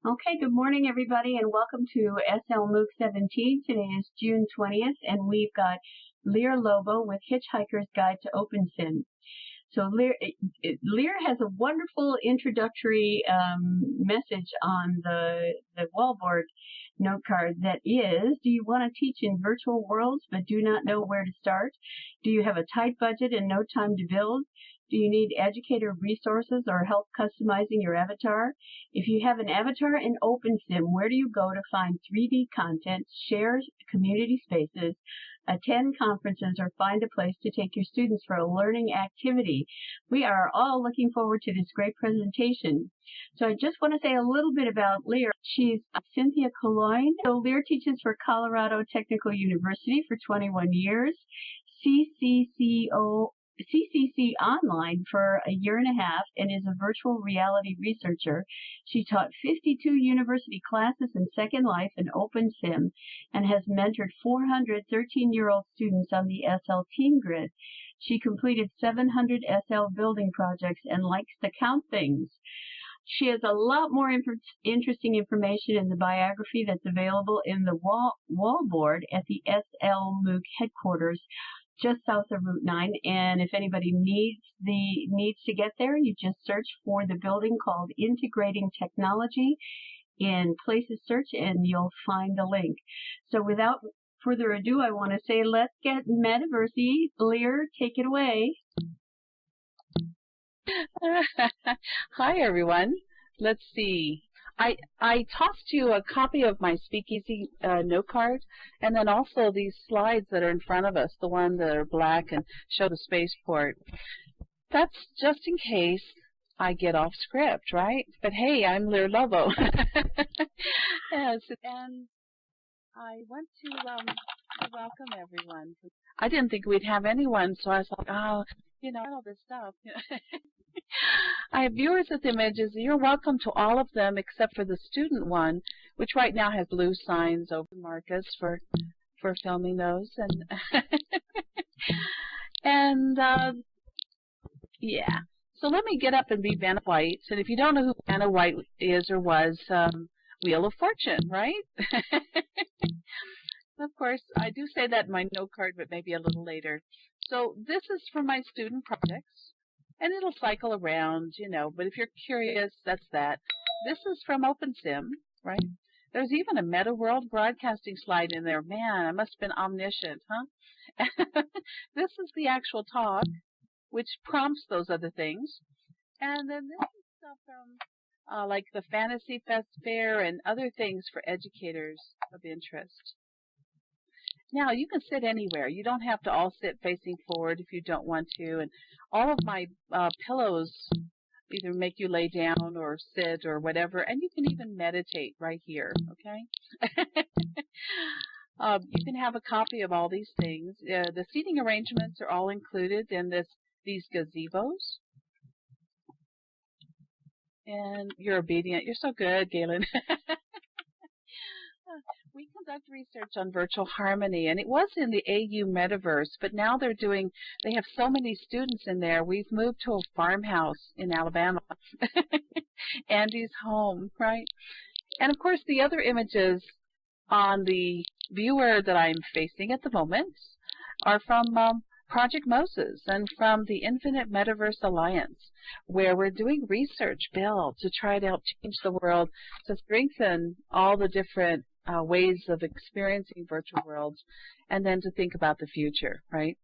Okay, good morning everybody and welcome to SLMOOC17. Today is June 20th and we've got Lobo with Hitchhiker's Guide to OpenSim. So Lear has a wonderful introductory message on the wallboard note card that is, do you want to teach in virtual worlds but do not know where to start? Do you have a tight budget and no time to build? Do you need educator resources or help customizing your avatar? If you have an avatar in OpenSim, where do you go to find 3D content, share community spaces, attend conferences, or find a place to take your students for a learning activity? We are all looking forward to this great presentation. So I just want to say a little bit about Lear. She's Cynthia Calonge. So Lear teaches for Colorado Technical University for 21 years, CCC Online for a year and a half, and is a virtual reality researcher. She taught 52 university classes in Second Life and OpenSim and has mentored 400 13-year-old students on the SL Team Grid. She completed 700 SL building projects and likes to count things. She has a lot more interesting information in the biography that's available in the wallboard at the SLMOOC headquarters just south of Route 9, and if anybody needs to get there, you just search for the building called Integrating Technology in Places Search and you'll find the link. So without further ado, I want to say let's get metaversey. Lear, take it away. Hi everyone. Let's see. I tossed you a copy of my speakeasy note card, and then also these slides that are in front of us, the one that are black and show the spaceport. That's just in case I get off script, right? But hey, I'm Lobo. Yes, and I want to welcome everyone. I didn't think we'd have anyone, so I was like, oh, all this stuff. I have viewers with images. You're welcome to all of them except for the student one, which right now has blue signs over Marcus for filming those. And yeah. So let me get up and be Vanna White. And if you don't know who Vanna White is or was, Wheel of Fortune, right? Of course, I do say that in my note card, but maybe a little later. So this is for my student projects. And it'll cycle around, but if you're curious, that's that. This is from OpenSim, right? There's even a meta world broadcasting slide in there. Man, I must have been omniscient, huh? This is the actual talk, which prompts those other things. And then this is stuff from like the Fantasy Fest Fair and other things for educators of interest. Now, you can sit anywhere. You don't have to all sit facing forward if you don't want to. And all of my pillows either make you lay down or sit or whatever. And you can even meditate right here, okay? You can have a copy of all these things. The seating arrangements are all included in these gazebos. And you're obedient. You're so good, Galen. We conduct research on virtual harmony, and it was in the AU Metaverse, but now they have so many students in there. We've moved to a farmhouse in Alabama, Andy's home, right? And of course, the other images on the viewer that I'm facing at the moment are from Project Moses and from the Infinite Metaverse Alliance, where we're doing research build to try to help change the world, to strengthen all the different ways of experiencing virtual worlds, and then to think about the future, right?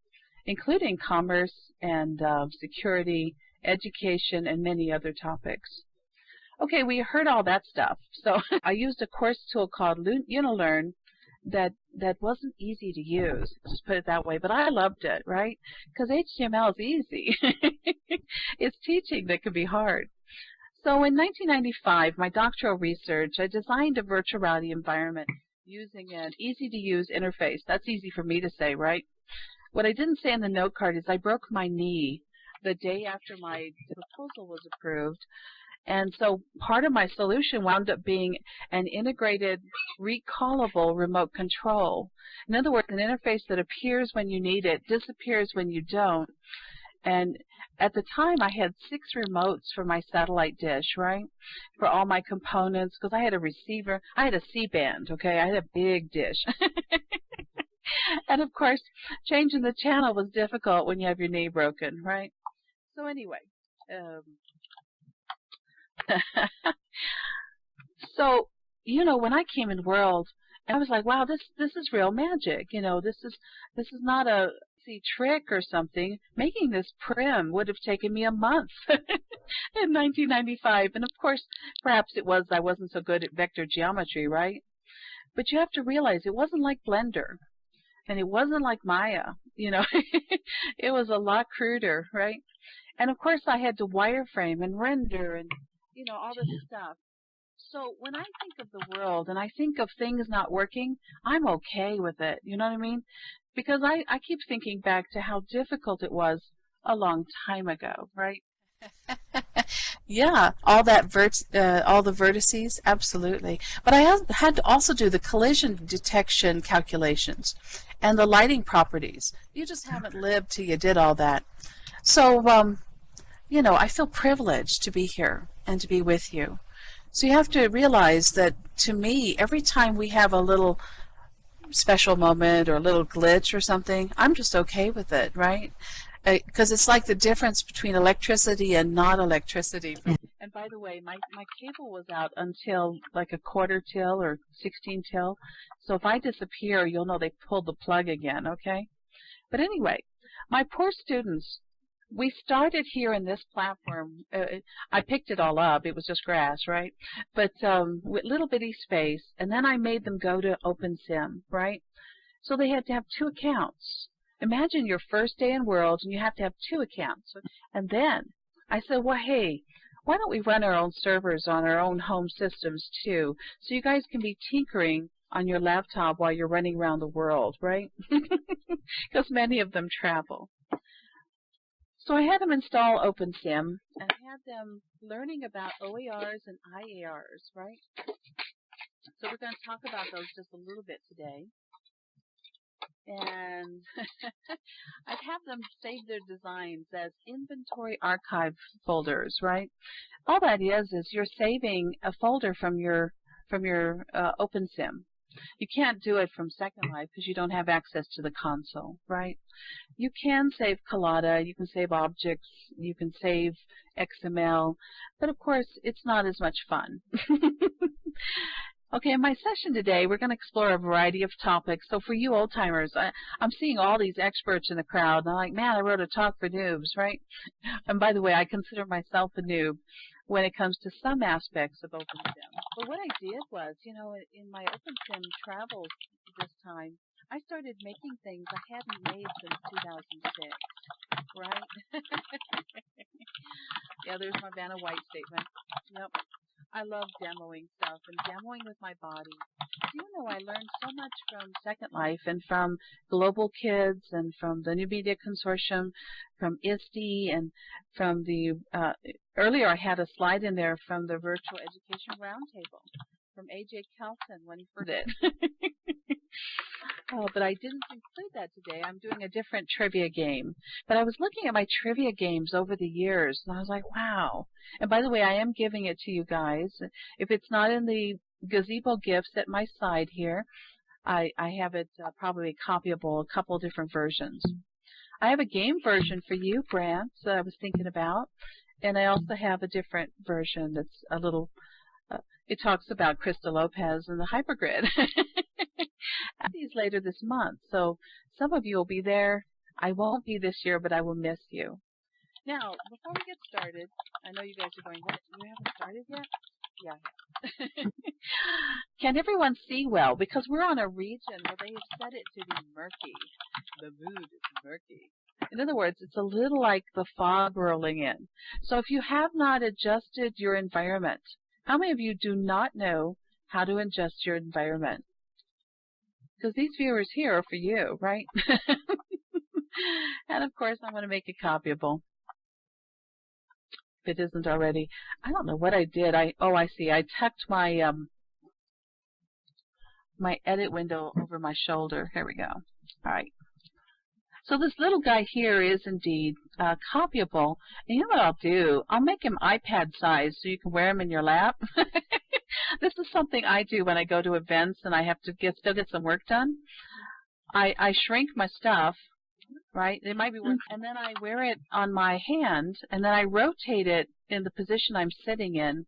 Including commerce and security, education, and many other topics. Okay, we heard all that stuff. So I used a course tool called Unilearn that wasn't easy to use, let's put it that way, but I loved it, right? Because HTML is easy. It's teaching that can be hard. So in 1995, my doctoral research, I designed a virtual reality environment using an easy-to-use interface. That's easy for me to say, right? What I didn't say in the note card is I broke my knee the day after my proposal was approved. And so part of my solution wound up being an integrated, recallable remote control. In other words, an interface that appears when you need it, disappears when you don't. And at the time, I had 6 remotes for my satellite dish, right? For all my components, because I had a receiver. I had a C-band, okay? I had a big dish. And, of course, changing the channel was difficult when you have your knee broken, right? So, anyway. So, you know, when I came in World, I was like, wow, this is real magic. You know, this is not a trick or something. Making this prim would have taken me a month in 1995. And of course, perhaps it was I wasn't so good at vector geometry, right? But you have to realize it wasn't like Blender, and it wasn't like Maya. You know, it was a lot cruder, right? And of course, I had to wireframe and render and, you know, all this stuff. So when I think of the world and I think of things not working, I'm okay with it. You know what I mean? Because I keep thinking back to how difficult it was a long time ago, right? Yeah, all the vertices, absolutely. But I had to also do the collision detection calculations and the lighting properties. You just haven't lived till you did all that. So, you know, I feel privileged to be here and to be with you. So you have to realize that, to me, every time we have a little special moment or a little glitch or something, I'm just okay with it, right? Because it's like the difference between electricity and not electricity. And by the way, my cable was out until like a quarter till or 16 till. So if I disappear, you'll know they pulled the plug again, okay? But anyway, my poor students, we started here in this platform. I picked it all up. It was just grass, right? But with little bitty space. And then I made them go to OpenSim, right? So they had to have 2 accounts. Imagine your first day in World and you have to have 2 accounts. And then I said, well, hey, why don't we run our own servers on our own home systems too? So you guys can be tinkering on your laptop while you're running around the world, right? Because many of them travel. So I had them install OpenSim and had them learning about OERs and IARs, right? So we're going to talk about those just a little bit today. And I'd have them save their designs as inventory archive folders, right? All that is you're saving a folder from your OpenSim. You can't do it from Second Life because you don't have access to the console, right? You can save Collada, you can save objects, you can save XML, but of course it's not as much fun. Okay, in my session today, we're going to explore a variety of topics. So for you old-timers, I'm seeing all these experts in the crowd, and I'm like, man, I wrote a talk for noobs, right? And by the way, I consider myself a noob when it comes to some aspects of OpenSim. But what I did was, you know, in my OpenSim travels this time, I started making things I hadn't made since 2006, right? Yeah, there's my Vanna White statement. Yep. I love demoing stuff and demoing with my body. You know, I learned so much from Second Life and from Global Kids and from the New Media Consortium, from ISTE, and from the, earlier I had a slide in there from the Virtual Education Roundtable, from A.J. Kelton when he first did. Oh, but I didn't include that today. I'm doing a different trivia game. But I was looking at my trivia games over the years, and I was like, wow. And by the way, I am giving it to you guys. If it's not in the gazebo gifts at my side here, I have it probably copyable, a couple different versions. I have a game version for you, Brant, that I was thinking about. And I also have a different version that's a little, it talks about Krista Lopez and the Hypergrid. These later this month, so some of you will be there. I won't be this year, but I will miss you. Now, before we get started, I know you guys are going, what? You haven't started yet? Yeah. Can everyone see well? Because we're on a region where they have set it to be murky. The mood is murky. In other words, it's a little like the fog rolling in. So if you have not adjusted your environment, how many of you do not know how to adjust your environment? Because these viewers here are for you, right? And of course, I'm going to make it copyable. If it isn't already. I don't know what I did. I see. I tucked my my edit window over my shoulder. Here we go. All right. So this little guy here is indeed copyable. And you know what I'll do? I'll make them iPad size so you can wear them in your lap. This is something I do when I go to events and I have to still get some work done. I shrink my stuff, right? It might be work, and then I wear it on my hand, and then I rotate it in the position I'm sitting in.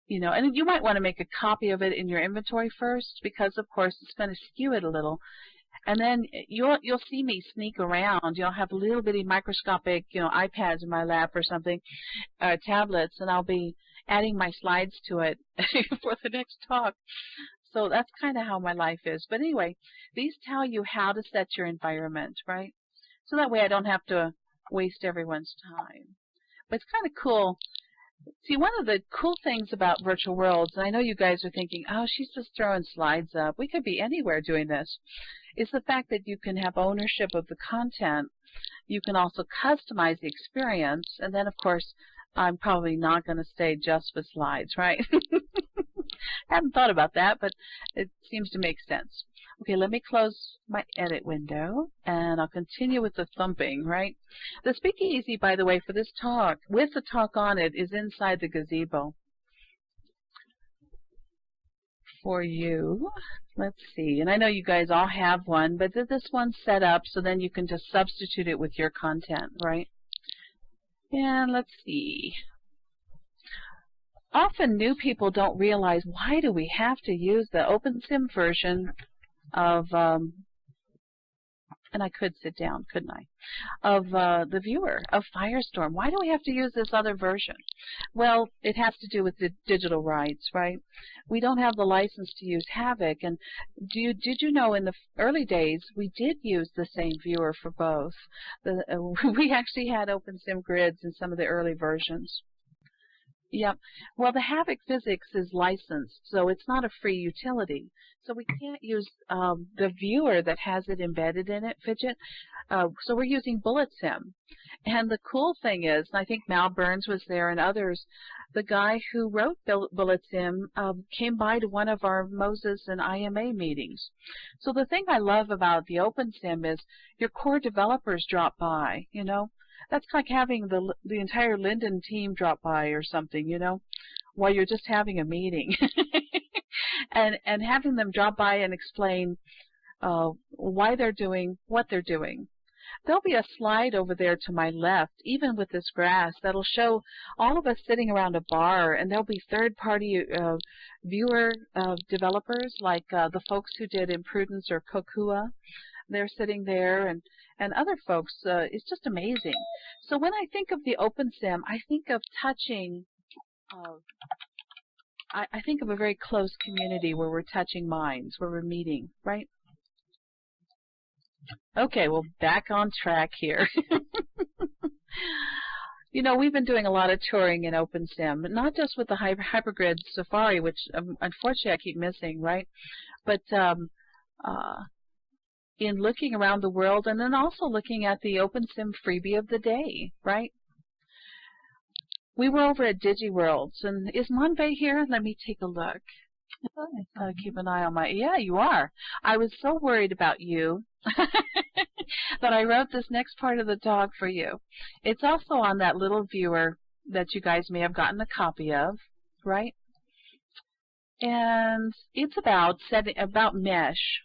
You know, and you might want to make a copy of it in your inventory first, because of course it's going to skew it a little. And then you'll see me sneak around. You'll have little bitty microscopic, you know, iPads in my lap or something, tablets, and I'll be adding my slides to it for the next talk. So that's kind of how my life is. But anyway, these tell you how to set your environment, right? So that way I don't have to waste everyone's time. But it's kind of cool. See, one of the cool things about virtual worlds, and I know you guys are thinking, oh, she's just throwing slides up. We could be anywhere doing this, is the fact that you can have ownership of the content. You can also customize the experience. And then, of course, I'm probably not going to stay just with slides, right? I haven't thought about that, but it seems to make sense. Okay, let me close my edit window, and I'll continue with the thumping, right? The speakeasy, by the way, for this talk, with the talk on it, is inside the gazebo. For you, let's see, and I know you guys all have one, but this one's set up so then you can just substitute it with your content, right? And let's see. Often new people don't realize, why do we have to use the OpenSim version of, and I could sit down, couldn't I, of the viewer, of Firestorm. Why do we have to use this other version? Well, it has to do with the digital rights, right? We don't have the license to use Havoc, and did you know in the early days we did use the same viewer for both? We actually had OpenSim grids in some of the early versions. Yep. Well, the Havoc physics is licensed, so it's not a free utility. So we can't use the viewer that has it embedded in it, Fidget. So we're using BulletSim. And the cool thing is, and I think Mal Burns was there and others, the guy who wrote BulletSim came by to one of our Moses and IMA meetings. So the thing I love about the OpenSim is your core developers drop by, you know. That's like having the entire Linden team drop by or something, you know, while you're just having a meeting. and having them drop by and explain why they're doing what they're doing. There'll be a slide over there to my left, even with this grass, that'll show all of us sitting around a bar, and there'll be third-party viewer developers, like the folks who did Imprudence or Kokua. They're sitting there, and other folks. It's just amazing. So when I think of the OpenSim, I think of touching, I think of a very close community where we're touching minds, where we're meeting, right? Okay, well, back on track here. You know, we've been doing a lot of touring in OpenSim, not just with the Hypergrid Safari, which unfortunately I keep missing, right? But in looking around the world, and then also looking at the OpenSim freebie of the day, right? We were over at DigiWorlds, and is Monvey here? Let me take a look. Keep an eye on my, yeah, you are. I was so worried about you that I wrote this next part of the talk for you. It's also on that little viewer that you guys may have gotten a copy of, right? And it's about mesh.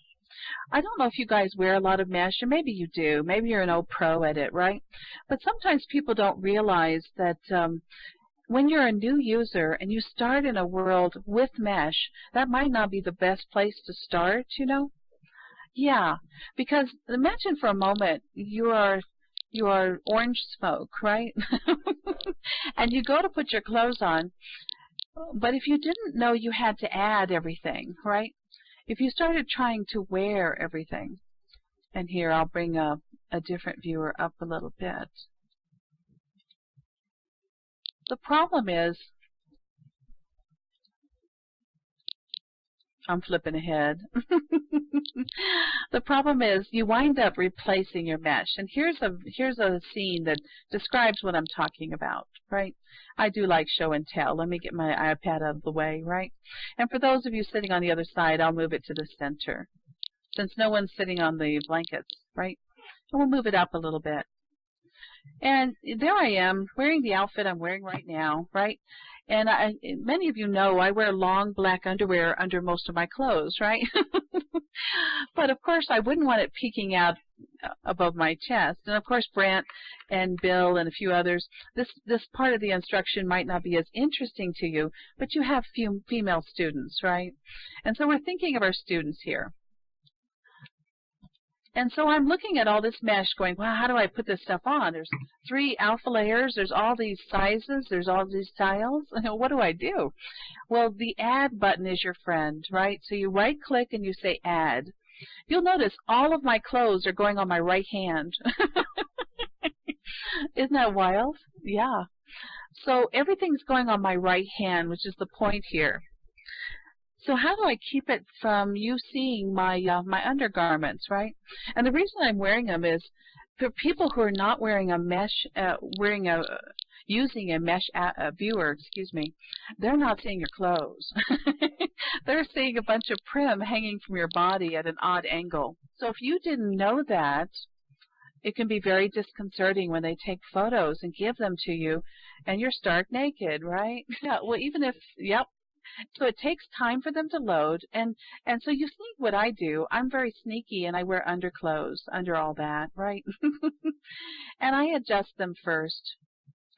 I don't know if you guys wear a lot of mesh, or maybe you do. Maybe you're an old pro at it, right? But sometimes people don't realize that when you're a new user and you start in a world with mesh, that might not be the best place to start, you know? Yeah, because imagine for a moment you are orange smoke, right? And you go to put your clothes on, but if you didn't know you had to add everything, right? If you started trying to wear everything, and here I'll bring a different viewer up a little bit. The problem is, I'm flipping ahead. The problem is you wind up replacing your mesh. And here's a scene that describes what I'm talking about, right? I do like show and tell. Let me get my iPad out of the way, right? And for those of you sitting on the other side, I'll move it to the center, since no one's sitting on the blankets, right? And we'll move it up a little bit. And there I am, wearing the outfit I'm wearing right now, right? And many of you know I wear long black underwear under most of my clothes, right? But of course I wouldn't want it peeking out above my chest. And of course Brant and Bill and a few others, this part of the instruction might not be as interesting to you, but you have few female students, right? And so we're thinking of our students here. And so I'm looking at all this mesh going, wow, how do I put this stuff on? There's 3 alpha layers, there's all these sizes, there's all these styles. What do I do? Well, the add button is your friend, right? So you right click and you say add. You'll notice all of my clothes are going on my right hand. Isn't that wild? Yeah. So everything's going on my right hand, which is the point here. So how do I keep it from you seeing my my undergarments, right? And the reason I'm wearing them is for people who are not wearing a mesh, using a mesh viewer, excuse me, they're not seeing your clothes. They're seeing a bunch of prim hanging from your body at an odd angle. So if you didn't know that, it can be very disconcerting when they take photos and give them to you, and you're stark naked, right? Yeah. Well, even if, yep. So it takes time for them to load, and so you see what I do. I'm very sneaky, and I wear underclothes under all that, right? And I adjust them first.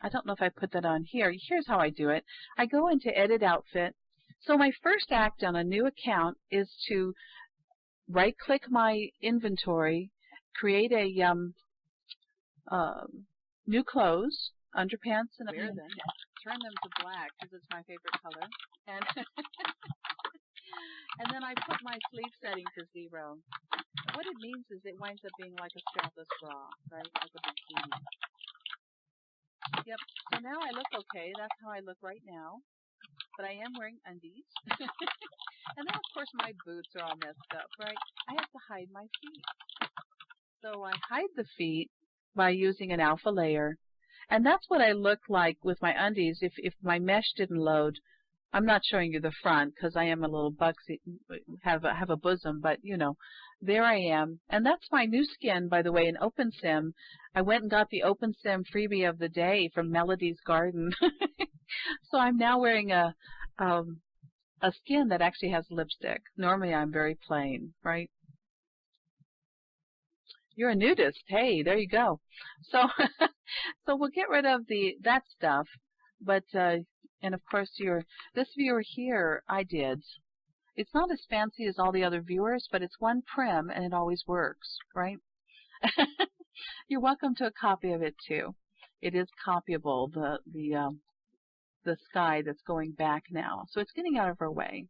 I don't know if I put that on here. Here's how I do it. I go into Edit Outfit. So my first act on a new account is to right-click my inventory, create a new clothes, underpants, and wear them. Turn them to black because it's my favorite color. And and then I put my sleeve setting to 0. What it means is it winds up being like a strapless bra, right? Like a bikini. Yep. So now I look okay. That's how I look right now. But I am wearing undies. And then, of course, my boots are all messed up, right? I have to hide my feet. So I hide the feet by using an alpha layer. And that's what I look like with my undies. If my mesh didn't load, I'm not showing you the front because I am a little buxy, have a bosom, but you know, there I am. And that's my new skin, by the way, in OpenSim. I went and got the OpenSim freebie of the day from Melody's Garden. So I'm now wearing a skin that actually has lipstick. Normally I'm very plain, right? You're a nudist. Hey, there you go. So, so we'll get rid of that stuff. But and of course, this viewer here, I did. It's not as fancy as all the other viewers, but it's one prim, and it always works, right? You're welcome to a copy of it too. It is copyable. The sky that's going back now, so it's getting out of our way.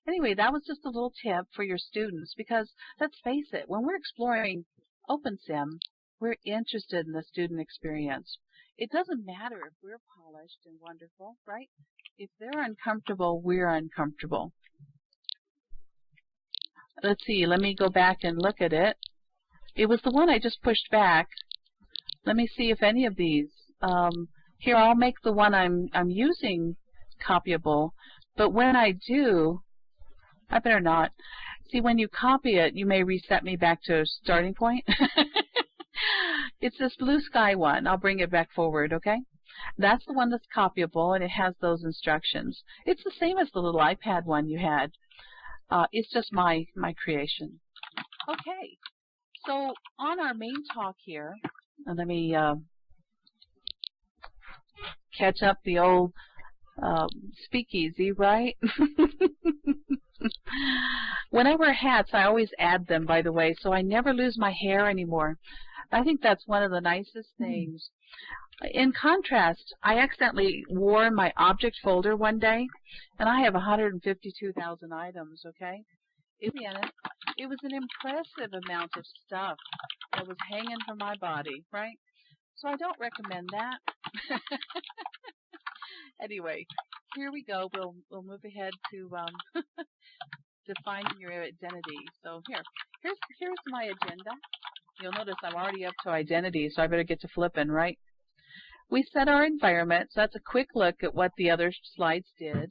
Anyway, that was just a little tip for your students because, let's face it, when we're exploring OpenSim, we're interested in the student experience. It doesn't matter if we're polished and wonderful, right? If they're uncomfortable, we're uncomfortable. Let's see, let me go back and look at it. It was the one I just pushed back. Let me see if any of these. Here, I'll make the one I'm using copyable, but when I do, I better not. See, when you copy it, you may reset me back to a starting point. It's this blue sky one. I'll bring it back forward, okay? That's the one that's copyable, and it has those instructions. It's the same as the little iPad one you had. It's just my creation. Okay, so on our main talk here, and let me catch up the old speakeasy, right? When I wear hats, I always add them, by the way, so I never lose my hair anymore. I think that's one of the nicest things. In contrast, I accidentally wore my object folder one day, and I have 152,000 items, okay? It was an impressive amount of stuff that was hanging from my body, right? So I don't recommend that. Anyway, here we go. We'll move ahead to defining your identity. So here's my agenda. You'll notice I'm already up to identity, so I better get to flipping, right? We set our environment, so that's a quick look at what the other slides did.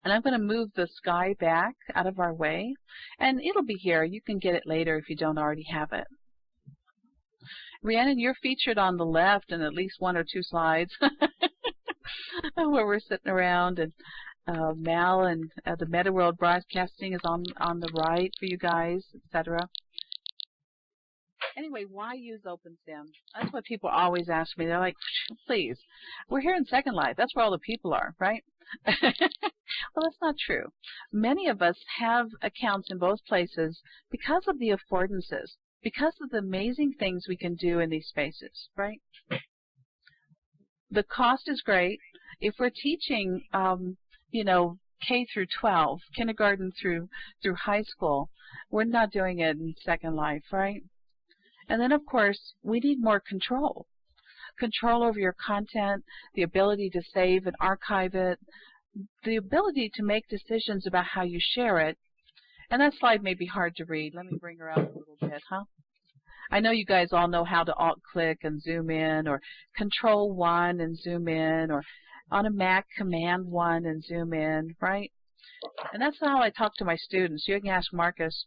And I'm going to move the sky back out of our way, and it'll be here. You can get it later if you don't already have it. Rhiannon, you're featured on the left in at least one or two slides where we're sitting around, and Mal and the Meta World Broadcasting is on the right for you guys, etc. Anyway, why use OpenSim? That's what people always ask me. They're like, please, we're here in Second Life. That's where all the people are, right? Well, that's not true. Many of us have accounts in both places because of the affordances, because of the amazing things we can do in these spaces, right? The cost is great. If we're teaching, you know, K through 12, kindergarten through high school, we're not doing it in Second Life, right? And then, of course, we need more control. Control over your content, the ability to save and archive it, the ability to make decisions about how you share it. And that slide may be hard to read. Let me bring her up a little bit, huh? I know you guys all know how to alt-click and zoom in, or Control-1 and zoom in, or on a Mac, Command-1 and zoom in, right? And that's how I talk to my students. You can ask Marcus,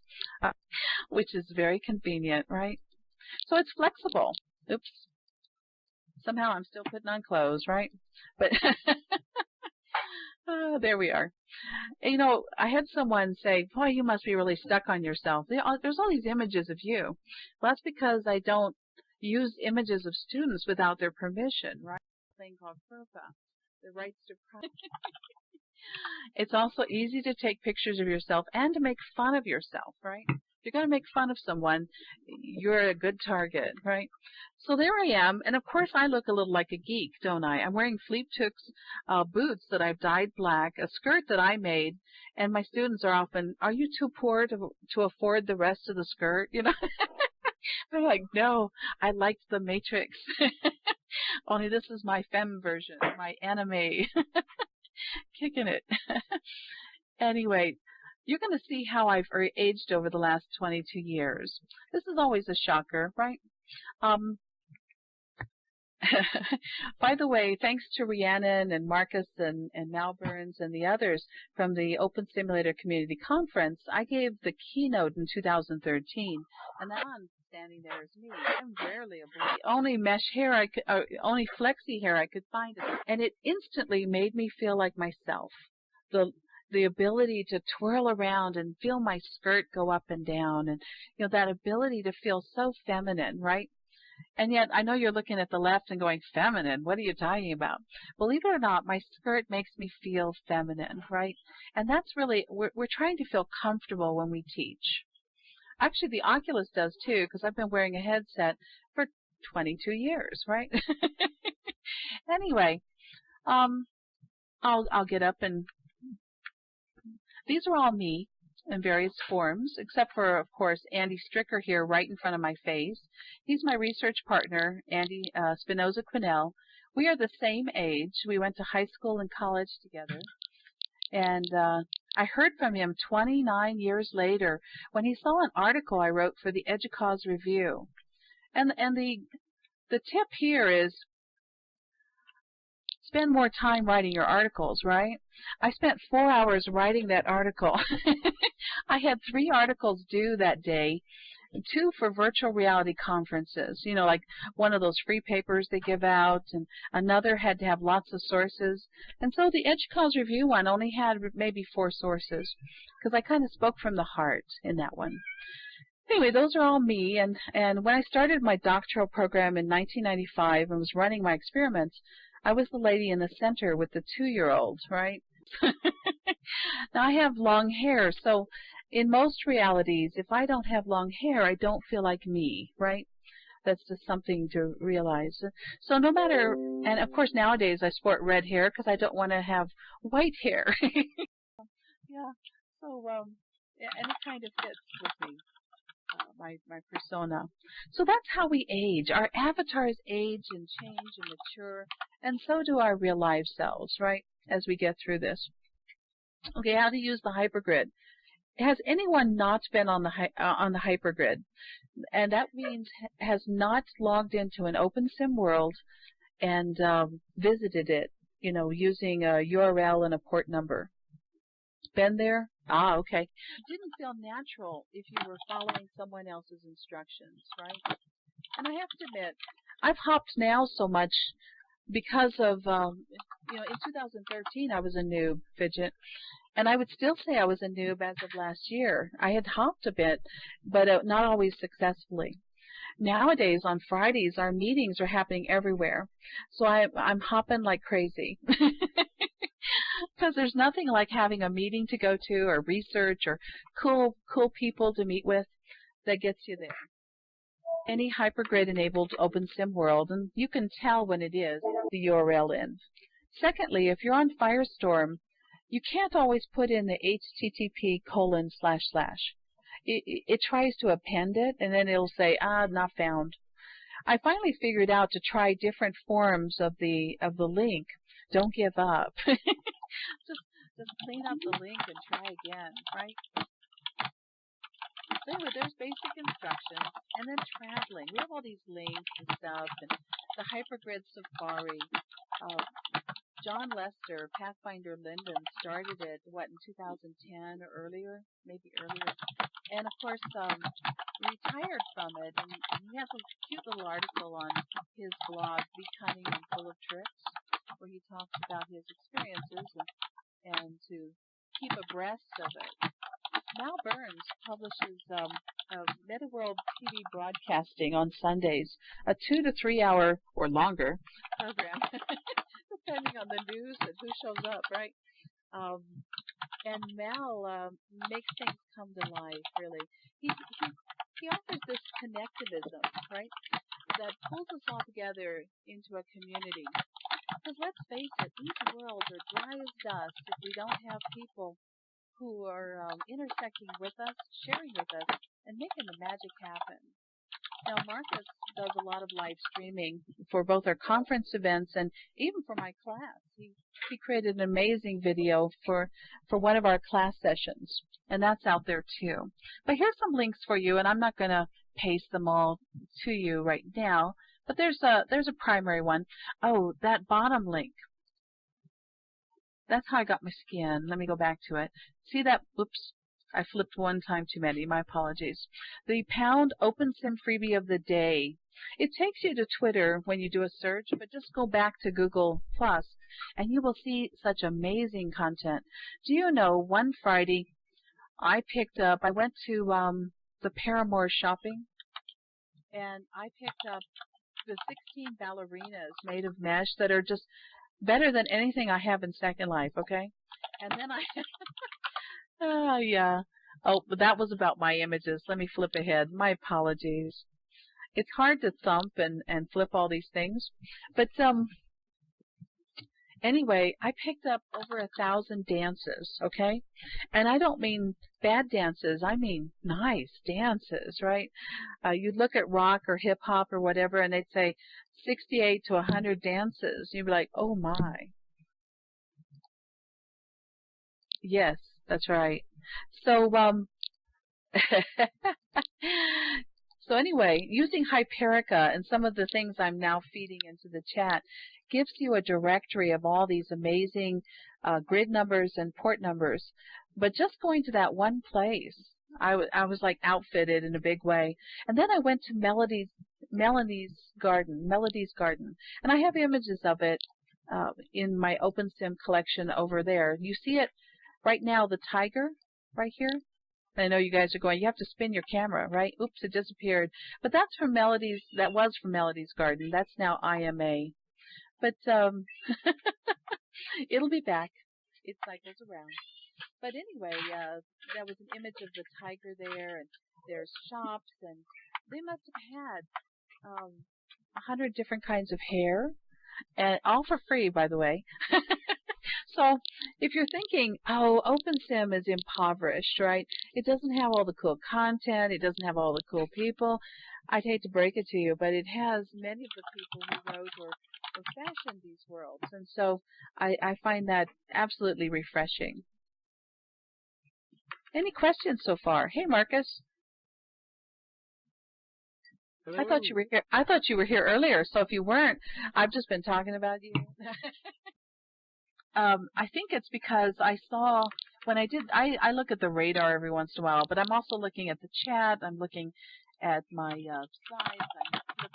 which is very convenient, right? So it's flexible. Oops. Somehow I'm still putting on clothes, right? But there we are. You know, I had someone say, boy, you must be really stuck on yourself. There's all these images of you. Well, that's because I don't use images of students without their permission, right? A thing called FERPA, the rights to privacy. It's also easy to take pictures of yourself and to make fun of yourself, right? If you're going to make fun of someone, you're a good target, right? So there I am, and of course I look a little like a geek, don't I? I'm wearing Fleep Took's boots that I've dyed black, a skirt that I made, and my students are often, are you too poor to afford the rest of the skirt? You know, they're like, no, I liked the Matrix. Only this is my femme version, my anime, kicking it. Anyway. You're going to see how I've aged over the last 22 years. This is always a shocker, right? By the way, thanks to Rhiannon and Marcus and Mal Burns and the others from the Open Simulator Community Conference, I gave the keynote in 2013, and now I'm standing there as me. I'm rarely a boy. Only mesh hair I could, only flexi hair I could find, and it instantly made me feel like myself. The ability to twirl around and feel my skirt go up and down, and you know, that ability to feel so feminine, right? And yet I know you're looking at the left and going, feminine, what are you talking about? Believe it or not, my skirt makes me feel feminine, right? And that's really, we're trying to feel comfortable when we teach. Actually, the Oculus does too, because I've been wearing a headset for 22 years, right? Anyway, I'll get up and these are all me in various forms, except for, of course, Andy Stricker here right in front of my face. He's my research partner, Andy Spinoza-Quinnell. We are the same age. We went to high school and college together. And I heard from him 29 years later when he saw an article I wrote for the EDUCAUSE Review. And the tip here is, spend more time writing your articles, right? I spent 4 hours writing that article. I had 3 articles due that day, 2 for virtual reality conferences, you know, like one of those free papers they give out, and another had to have lots of sources. And so the EDUCAUSE Review one only had maybe 4 sources, because I kind of spoke from the heart in that one. Anyway, those are all me, and when I started my doctoral program in 1995 and was running my experiments, I was the lady in the center with the 2-year-old, right? Now I have long hair, so in most realities, if I don't have long hair, I don't feel like me, right? That's just something to realize. So no matter, and of course nowadays I sport red hair because I don't want to have white hair. Yeah, so yeah, and it kind of fits with me. My persona. So that's how we age. Our avatars age and change and mature, and so do our real life selves, right, as we get through this. Okay, how to use the Hypergrid. Has anyone not been on the Hypergrid? And that means has not logged into an OpenSim world and visited it, you know, using a URL and a port number. Been there? Ah, okay. Didn't feel natural if you were following someone else's instructions, right? And I have to admit, I've hopped now so much because of, in 2013 I was a noob fidget, and I would still say I was a noob as of last year. I had hopped a bit, but not always successfully. Nowadays on Fridays, our meetings are happening everywhere, so I'm hopping like crazy. Because there's nothing like having a meeting to go to, or research, or cool people to meet with that gets you there. Any Hypergrid enabled OpenSim world, and you can tell when it is the URL in. Secondly, if you're on Firestorm, you can't always put in the HTTP:// It tries to append it, and then it'll say, not found. I finally figured out to try different forms of the link. Don't give up. just clean up the link and try again, right? So anyway, there's basic instructions, and then traveling. We have all these links and stuff, and the Hypergrid Safari. John Lester, Pathfinder Linden, started it, in 2010 or earlier, maybe earlier. And of course, retired from it, and he has a cute little article on his blog, Be Cunning and Full of Tricks, where he talks about his experiences and to keep abreast of it. Mal Burns publishes MetaWorld TV broadcasting on Sundays, a 2 to 3 hour or longer program, depending on the news and who shows up, right? And Mal makes things come to life, really. He offers this connectivism, right, that pulls us all together into a community. Because let's face it, these worlds are dry as dust if we don't have people who are intersecting with us, sharing with us, and making the magic happen. Now, Marcus does a lot of live streaming for both our conference events and even for my class. He created an amazing video for one of our class sessions, and that's out there too. But here's some links for you, and I'm not going to paste them all to you right now, but there's a primary one. Oh, that bottom link. That's how I got my skin. Let me go back to it. See that? Oops. I flipped one time too many. My apologies. The pound OpenSim freebie of the day. It takes you to Twitter when you do a search, but just go back to Google Plus, and you will see such amazing content. Do you know, one Friday, I went to the Paramore shopping, and I picked up the 16 ballerinas made of mesh that are just better than anything I have in Second Life, okay? And then yeah. Oh, but that was about my images. Let me flip ahead. My apologies. It's hard to thump and flip all these things. But anyway, I picked up over 1,000 dances, okay? And I don't mean bad dances. I mean nice dances, right? You'd look at rock or hip-hop or whatever, and they'd say 68 to 100 dances. You'd be like, oh, my. Yes, that's right. So, so anyway, using Hyperica and some of the things I'm now feeding into the chat gives you a directory of all these amazing grid numbers and port numbers. But just going to that one place, I was like outfitted in a big way. And then I went to Melanie's Garden, and I have images of it in my OpenSim collection over there. You see it right now, the tiger right here. I know you guys are going, you have to spin your camera, right? Oops, it disappeared. But that's from that was from Melody's Garden. That's now IMA. But it'll be back. It cycles around. But anyway, there was an image of the tiger there, and there's shops, and they must have had 100 different kinds of hair, and all for free, by the way. So if you're thinking, oh, OpenSim is impoverished, right? It doesn't have all the cool content. It doesn't have all the cool people. I'd hate to break it to you, but it has many of the people who wrote or fashioned these worlds. And so I find that absolutely refreshing. Any questions so far? Hey, Marcus. Hello. I thought you were here earlier. So if you weren't, I've just been talking about you. I think it's because I saw when I look at the radar every once in a while, but I'm also looking at the chat. I'm looking at my slides. I'm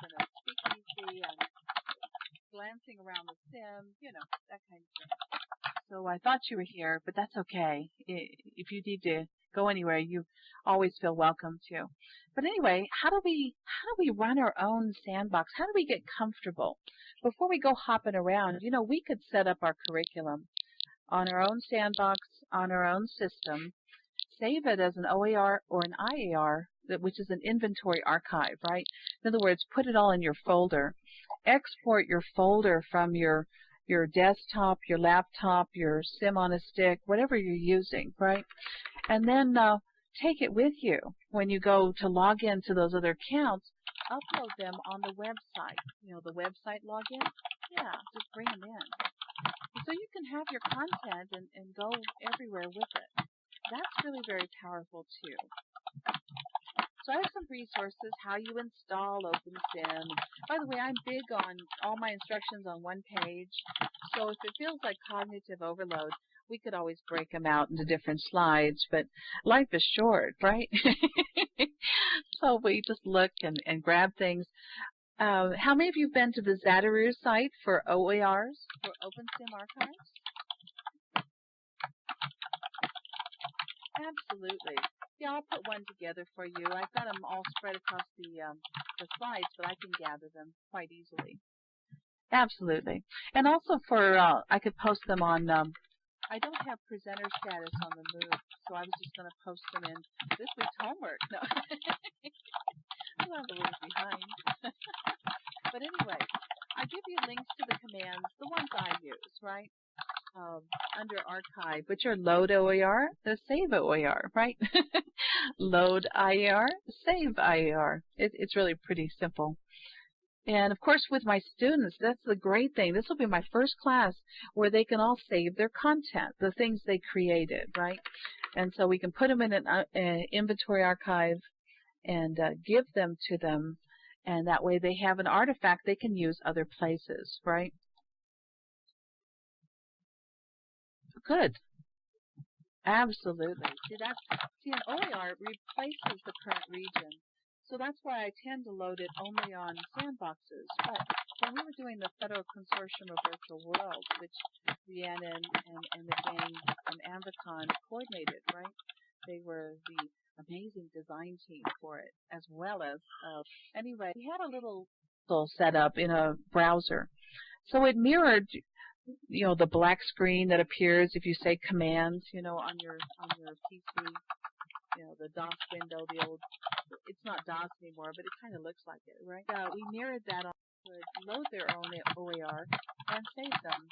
glancing around the sim, you know, that kind of thing. So I thought you were here, but that's okay. If you need to go anywhere, you always feel welcome to. But anyway, how do we run our own sandbox? How do we get comfortable? Before we go hopping around, you know, we could set up our curriculum on our own sandbox, on our own system, save it as an OER or an IAR, which is an inventory archive, right? In other words, put it all in your folder. Export your folder from your desktop, your laptop, your sim on a stick, whatever you're using, right? And then take it with you when you go to log into those other accounts. Upload them on the website. You know, the website login? Yeah, just bring them in. So you can have your content and go everywhere with it. That's really very powerful too. So I have some resources, how you install OpenSim. By the way, I'm big on all my instructions on one page. So if it feels like cognitive overload, we could always break them out into different slides, but life is short, right? So we just look and grab things. How many of you have been to the Zataroo site for OERs, for OpenSim archives? Absolutely. Yeah, I'll put one together for you. I've got them all spread across the slides, but I can gather them quite easily. Absolutely. And also for, I could post them on, I don't have presenter status on the MOOC, so I was just going to post them in this week's homework. No. I'm a little behind. But anyway, I give you links to the commands, the ones I use, right? Under archive, which are load OER, the save OER, right? Load IAR, save IAR. It's really pretty simple. And of course, with my students, that's the great thing. This will be my first class where they can all save their content, the things they created, right? And so we can put them in an inventory archive and give them to them. And that way they have an artifact they can use other places, right? Good. Absolutely. See, an OER replaces the current region. So that's why I tend to load it only on sandboxes. But when we were doing the Federal Consortium of Virtual Worlds, which Rhiannon and the gang from Amvicon coordinated, right? They were the amazing design team for it, as well as, anyway, we had a little set up in a browser. So it mirrored, you know, the black screen that appears if you say commands, you know, on your PC, you know, the DOS window, the old, it's not DOS anymore, but it kind of looks like it, right? We mirrored that on to load their own OER and save them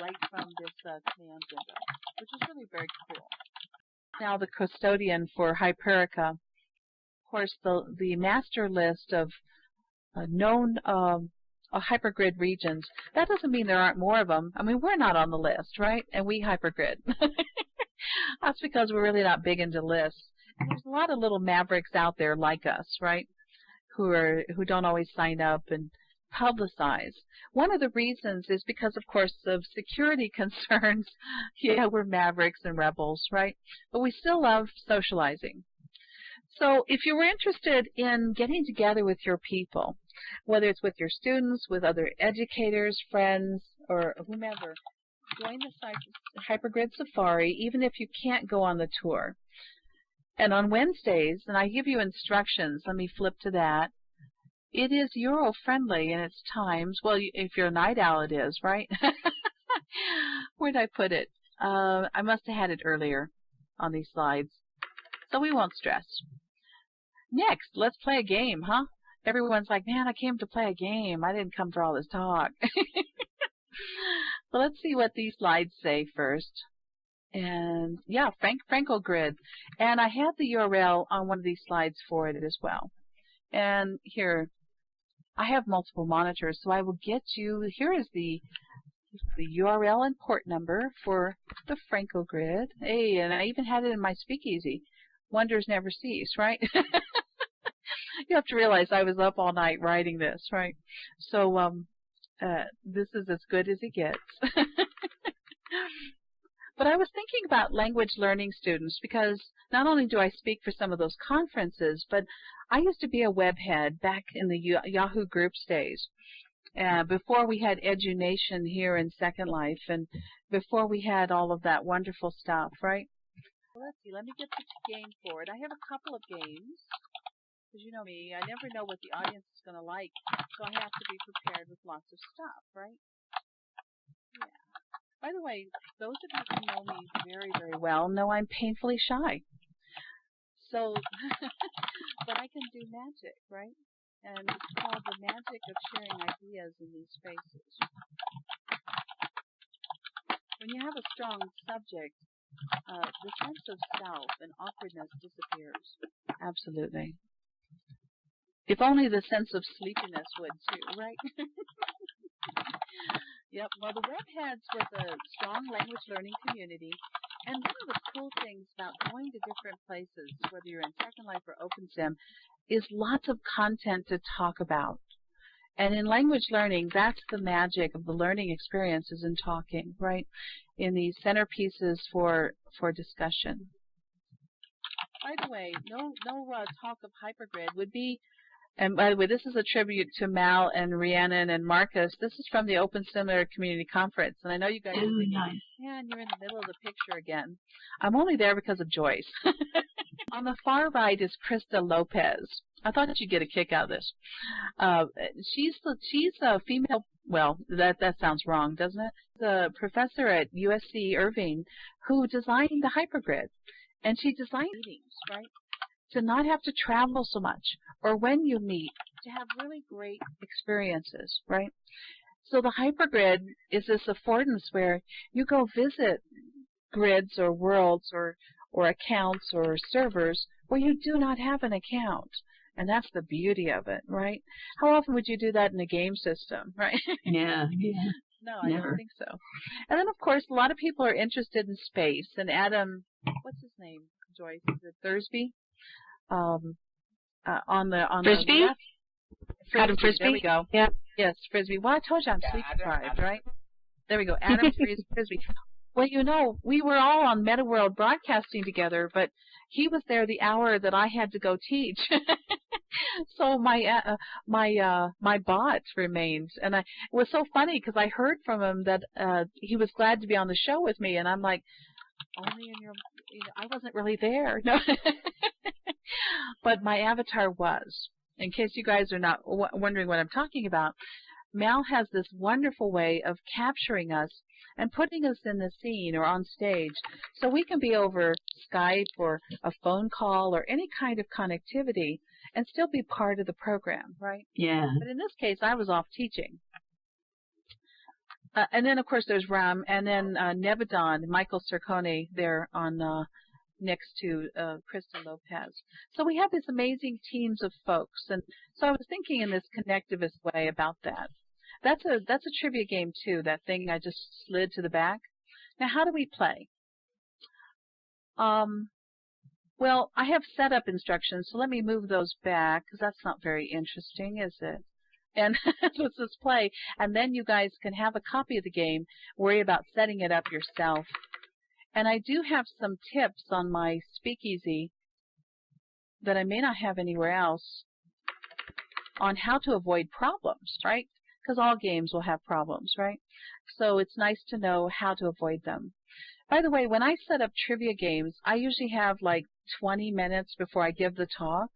right from this command window, which is really very cool. Now the custodian for Hyperica, of course, the master list of known Hypergrid regions. That doesn't mean there aren't more of them. I mean, we're not on the list, right? And we Hypergrid. That's because we're really not big into lists. And there's a lot of little mavericks out there like us, right? Who don't always sign up and publicize. One of the reasons is because, of course, of security concerns. Yeah, we're mavericks and rebels, right? But we still love socializing. So if you were interested in getting together with your people, whether it's with your students, with other educators, friends, or whomever, join the Hypergrid Safari, even if you can't go on the tour. And on Wednesdays, and I give you instructions, let me flip to that, it is Euro-friendly in its times. Well, if you're a night owl, it is, right? Where did I put it? I must have had it earlier on these slides. So we won't stress. Next, let's play a game, huh? Everyone's like, man, I came to play a game. I didn't come for all this talk. So let's see what these slides say first. And yeah, Frankogrid. And I have the URL on one of these slides for it as well. And here, I have multiple monitors, so I will get you, here is the URL and port number for the Frankogrid. Hey, and I even had it in my speakeasy. Wonders never cease, right? You have to realize I was up all night writing this, right? So this is as good as it gets. But I was thinking about language learning students because not only do I speak for some of those conferences, but I used to be a web head back in the Yahoo Groups days. before we had EduNation here in Second Life, and before we had all of that wonderful stuff, right? Well, let's see. Let me get the game forward. I have a couple of games. Because you know me, I never know what the audience is going to like, so I have to be prepared with lots of stuff, right? Yeah. By the way, those of you who know me very, very well know I'm painfully shy. So, but I can do magic, right? And it's called the magic of sharing ideas in these spaces. When you have a strong subject, the sense of self and awkwardness disappears. Absolutely. If only the sense of sleepiness would too, right? Yep. Well, the web heads was a strong language learning community, and one of the cool things about going to different places, whether you're in Second Life or OpenSim, is lots of content to talk about. And in language learning, that's the magic of the learning experiences in talking, right? In these centerpieces for discussion. By the way, no talk of Hypergrid would be. And by the way, this is a tribute to Mal and Rhiannon and Marcus. This is from the OpenSim Community Conference. And I know you guys are thinking, nice. man, you're in the middle of the picture again. I'm only there because of Joyce. On the far right is Krista Lopez. I thought that you'd get a kick out of this. She's a female, well, that sounds wrong, doesn't it? The professor at USC Irving who designed the Hypergrid. And she designed meetings, right? To not have to travel so much, or when you meet, to have really great experiences, right? So the Hypergrid is this affordance where you go visit grids or worlds or accounts or servers where you do not have an account. And that's the beauty of it, right? How often would you do that in a game system, right? Yeah. No, I don't think so. And then, of course, a lot of people are interested in space. And Adam, what's his name, Joyce? Is it Thursby? On the Frisbee? left. Adam Frisbee? There we go. Yeah. Yes, Frisbee. Well, I told you I'm sleep deprived, right? There we go. Adam Frisbee. Well, you know, we were all on Meta World broadcasting together, but he was there the hour that I had to go teach. So my bot remained, and it was so funny because I heard from him that he was glad to be on the show with me, and I'm like, only in your, I wasn't really there. No. But my avatar was. In case you guys are not wondering what I'm talking about, Mal has this wonderful way of capturing us and putting us in the scene or on stage so we can be over Skype or a phone call or any kind of connectivity and still be part of the program, right? Yeah. But in this case, I was off teaching. And then, of course, there's Ram, and then Nebadon, Michael Cercone there on next to Krista Lopez. So we have these amazing teams of folks, and so I was thinking in this connectivist way about that. That's a trivia game too. That thing I just slid to the back. Now, how do we play? Well, I have setup instructions, so let me move those back because that's not very interesting, is it? And let's just play, and then you guys can have a copy of the game. Worry about setting it up yourself. And I do have some tips on my speakeasy that I may not have anywhere else on how to avoid problems, right? Because all games will have problems, right? So it's nice to know how to avoid them. By the way, when I set up trivia games, I usually have like 20 minutes before I give the talk.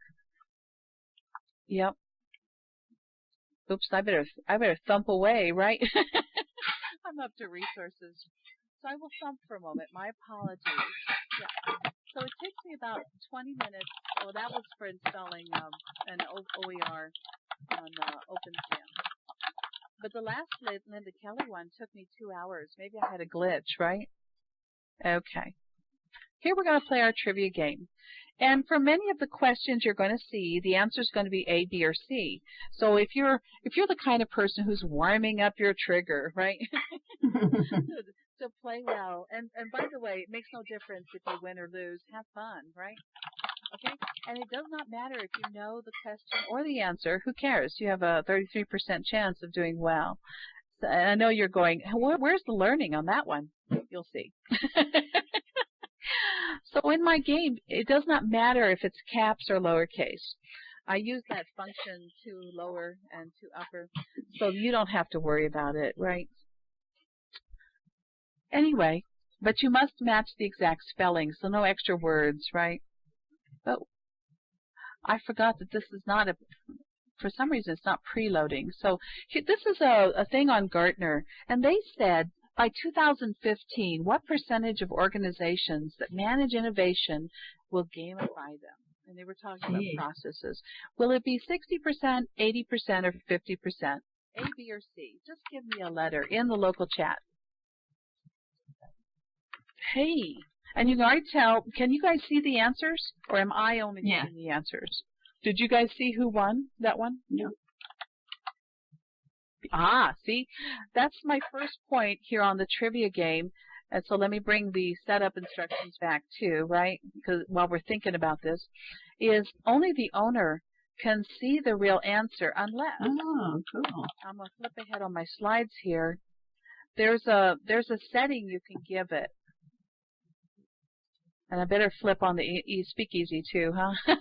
Yep. Oops, I better thump away, right? I'm up to resources. So I will thump for a moment. My apologies. Yeah. So it takes me about 20 minutes. Well, that was for installing an OER on OpenSim. But the last Linda Kelly one took me 2 hours. Maybe I had a glitch, right? Okay. Here we're going to play our trivia game. And for many of the questions you're going to see, the answer is going to be A, B, or C. So if you're the kind of person who's warming up your trigger, right, to play well. And by the way, it makes no difference if you win or lose. Have fun, right? Okay? And it does not matter if you know the question or the answer. Who cares? You have a 33% chance of doing well. So, and I know you're going, where's the learning on that one? You'll see. So in my game, it does not matter if it's caps or lowercase. I use that function to lower and to upper, so you don't have to worry about it, right? Anyway, but you must match the exact spelling, so no extra words, right? Oh, I forgot that this is not for some reason it's not preloading. So this is a thing on Gartner, and they said by 2015, what percentage of organizations that manage innovation will gamify them? And they were talking about processes. Will it be 60%, 80%, or 50%? A, B, or C? Just give me a letter in the local chat. Hey, and you can already tell, can you guys see the answers? Or am I only seeing the answers? Did you guys see who won that one? No. Ah, see, that's my first point here on the trivia game. And so let me bring the setup instructions back too, right? Because while we're thinking about this, is only the owner can see the real answer unless. Oh, cool. I'm gonna flip ahead on my slides here. There's a setting you can give it. And I better flip on the speakeasy too, huh?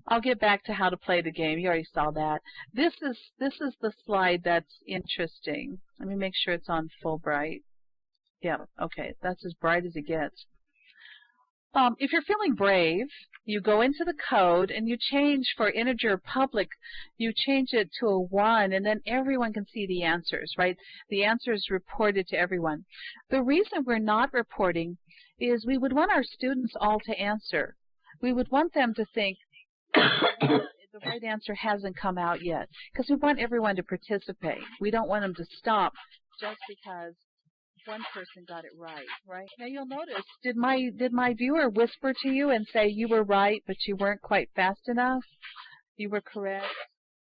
I'll get back to how to play the game. You already saw that. This is the slide that's interesting. Let me make sure it's on full bright. Yeah, okay, that's as bright as it gets. If you're feeling brave, you go into the code and you change for integer public, you change it to a 1, and then everyone can see the answers, right? The answers reported to everyone. The reason we're not reporting is we would want our students all to answer. We would want them to think the right answer hasn't come out yet, because we want everyone to participate. We don't want them to stop just because one person got it right, right? Now you'll notice, did my viewer whisper to you and say you were right, but you weren't quite fast enough? You were correct.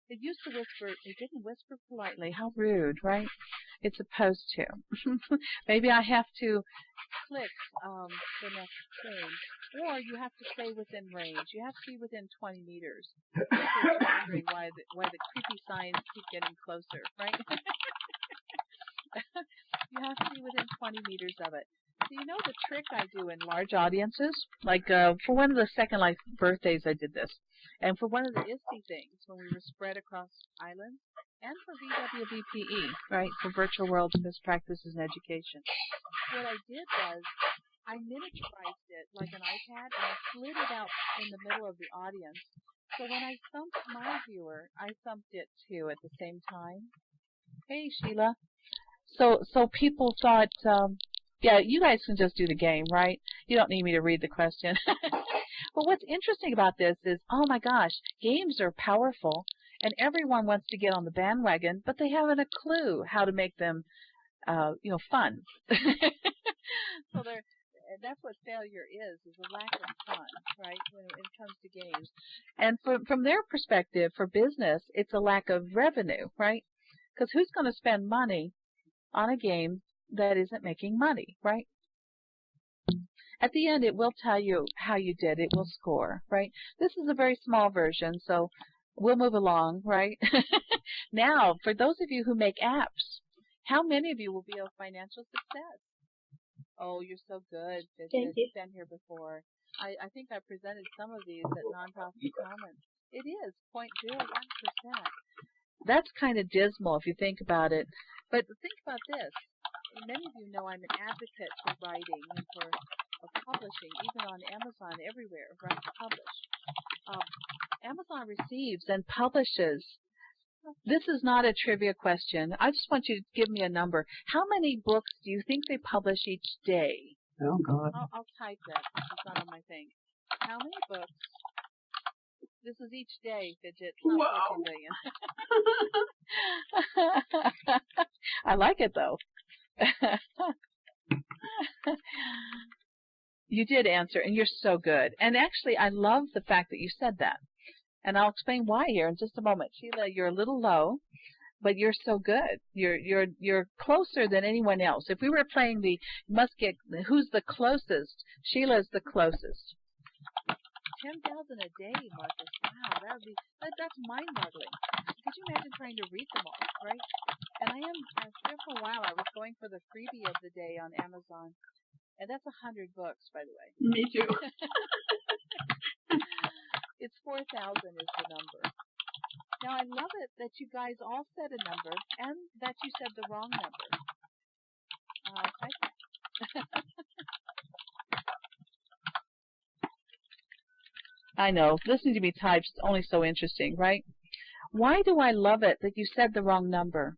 It used to whisper. It didn't whisper politely. How rude, right? It's supposed to. Maybe I have to click the next thing. Or you have to stay within range. You have to be within 20 meters. You're wondering why the creepy signs keep getting closer, right? You have to be within 20 meters of it. So you know the trick I do in large audiences? Like for one of the Second Life birthdays I did this. And for one of the ISTE things when we were spread across islands. And for VWBPE, right, for Virtual World Best Practices in Education. What I did was I miniaturized it like an iPad and I slid it out in the middle of the audience. So when I thumped my viewer, I thumped it too at the same time. Hey, Sheila. So people thought, yeah, you guys can just do the game, right? You don't need me to read the question. But what's interesting about this is, oh my gosh, games are powerful, and everyone wants to get on the bandwagon, but they haven't a clue how to make them, fun. So that's what failure is a lack of fun, right, when it comes to games. And from their perspective, for business, it's a lack of revenue, right? Because who's going to spend money on a game that isn't making money, right? At the end, it will tell you how you did. It will score, right? This is a very small version, so we'll move along, right? Now, for those of you who make apps, how many of you will be a financial success? Oh, you're so good. You've been here before. I think I presented some of these at Nonprofit Commons. It is 0.01%. That's kind of dismal if you think about it. But think about this. Many of you know I'm an advocate for writing and for publishing, even on Amazon, everywhere, right, to publish. Amazon receives and publishes. This is not a trivia question. I just want you to give me a number. How many books do you think they publish each day? Oh, God. I'll type that. It's not on my thing. How many books? This is each day, Fidget. It's not 14 billion. I like it, though. You did answer, and you're so good. And actually, I love the fact that you said that. And I'll explain why here in just a moment. Sheila, you're a little low, but you're so good. You're closer than anyone else. If we were playing the must get who's the closest, Sheila's the closest. 10,000 a day, Marcus. Wow, that's mind-boggling. Could you imagine trying to read them all, right? And there for a while, I was going for the freebie of the day on Amazon. And that's 100 books, by the way. Me too. It's 4,000 is the number. Now, I love it that you guys all said a number and that you said the wrong number. I know, listening to me type is only so interesting, right? Why do I love it that you said the wrong number?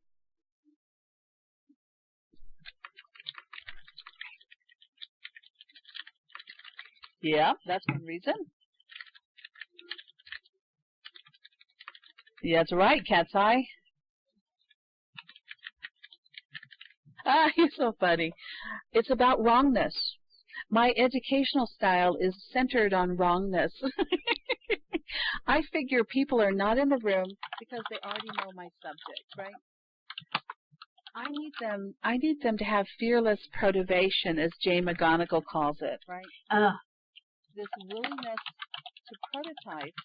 Yeah, that's one reason. Yeah, that's right, Cat's Eye. Ah, you're so funny. It's about wrongness. My educational style is centered on wrongness. I figure people are not in the room because they already know my subject, right? I need them to have fearless protovation, as Jay McGonigal calls it, right? This willingness to prototype,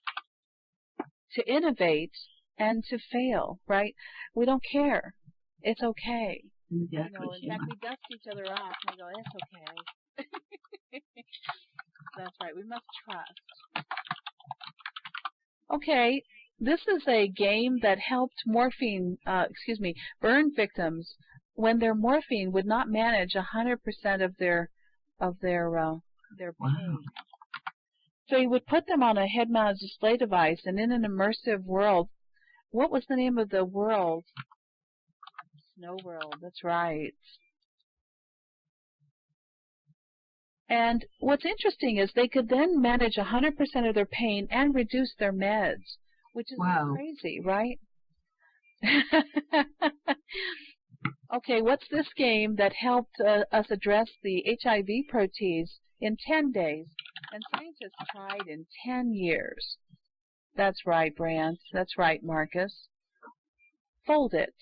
to innovate, and to fail, right? We don't care. It's okay. Exactly. You know, in fact, we dust each other off and we go, it's okay. That's right. We must trust. Okay, this is a game that helped burn victims when their morphine would not manage 100% of their pain. Wow. So he would put them on a head-mounted display device, and in an immersive world. What was the name of the world? Snow World. That's right. And what's interesting is they could then manage 100% of their pain and reduce their meds, which is crazy, right? Okay, what's this game that helped us address the HIV protease in 10 days? And scientists tried in 10 years. That's right, Brant. That's right, Marcus. Fold it.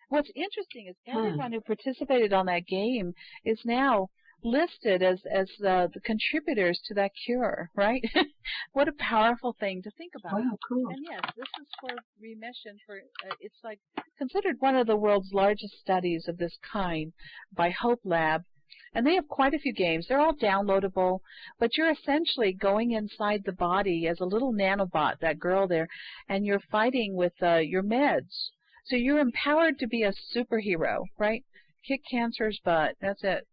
What's interesting is everyone who participated on that game is now listed as the contributors to that cure, right? What a powerful thing to think about. Wow, cool. And yes, this is for remission. It's like considered one of the world's largest studies of this kind by Hope Lab. And they have quite a few games. They're all downloadable, but you're essentially going inside the body as a little nanobot, that girl there, and you're fighting with your meds. So you're empowered to be a superhero, right? Kick cancer's butt. That's it.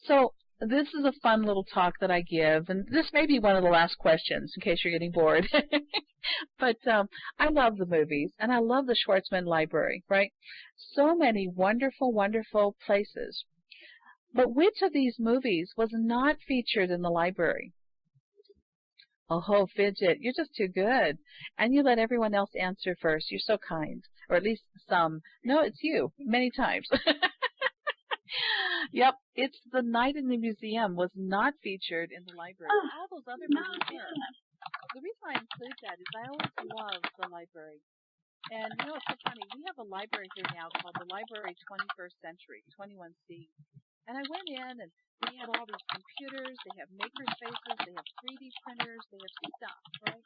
So this is a fun little talk that I give, and this may be one of the last questions in case you're getting bored. But I love the movies, and I love the Schwartzman Library, right? So many wonderful, wonderful places. But which of these movies was not featured in the library? Oh, Fidget, you're just too good. And you let everyone else answer first. You're so kind. Or at least some. No, it's you. Many times. Yep, it's The Night in the Museum was not featured in the library. All those other movies were. The reason I include that is I always love the library. And you know, it's so funny. We have a library here now called the Library 21st Century, 21C. And I went in, and they had all these computers, they have maker spaces, they have 3D printers, they have stuff, right?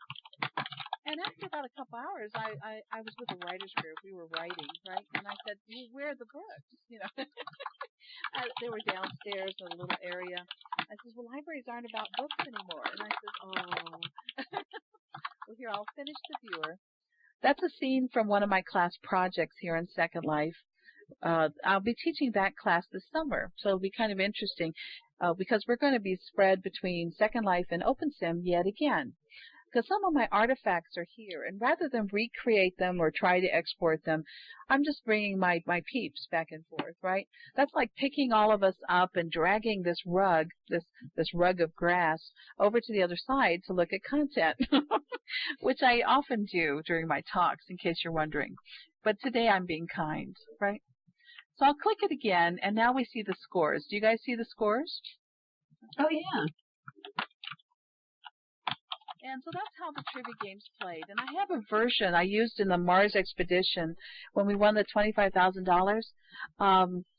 And after about a couple hours, I was with a writer's group. We were writing, right? And I said, well, where are the books? You know, they were downstairs in a little area. I said, well, libraries aren't about books anymore. And I said, oh. Well, here, I'll finish the viewer. That's a scene from one of my class projects here in Second Life. I'll be teaching that class this summer, so it'll be kind of interesting because we're going to be spread between Second Life and OpenSim yet again. Because some of my artifacts are here, and rather than recreate them or try to export them, I'm just bringing my peeps back and forth, right? That's like picking all of us up and dragging this rug, this rug of grass, over to the other side to look at content, which I often do during my talks, in case you're wondering. But today I'm being kind, right? So I'll click it again, and now we see the scores. Do you guys see the scores? Oh, yeah. And so that's how the trivia game's played. And I have a version I used in the Mars expedition when we won the $25,000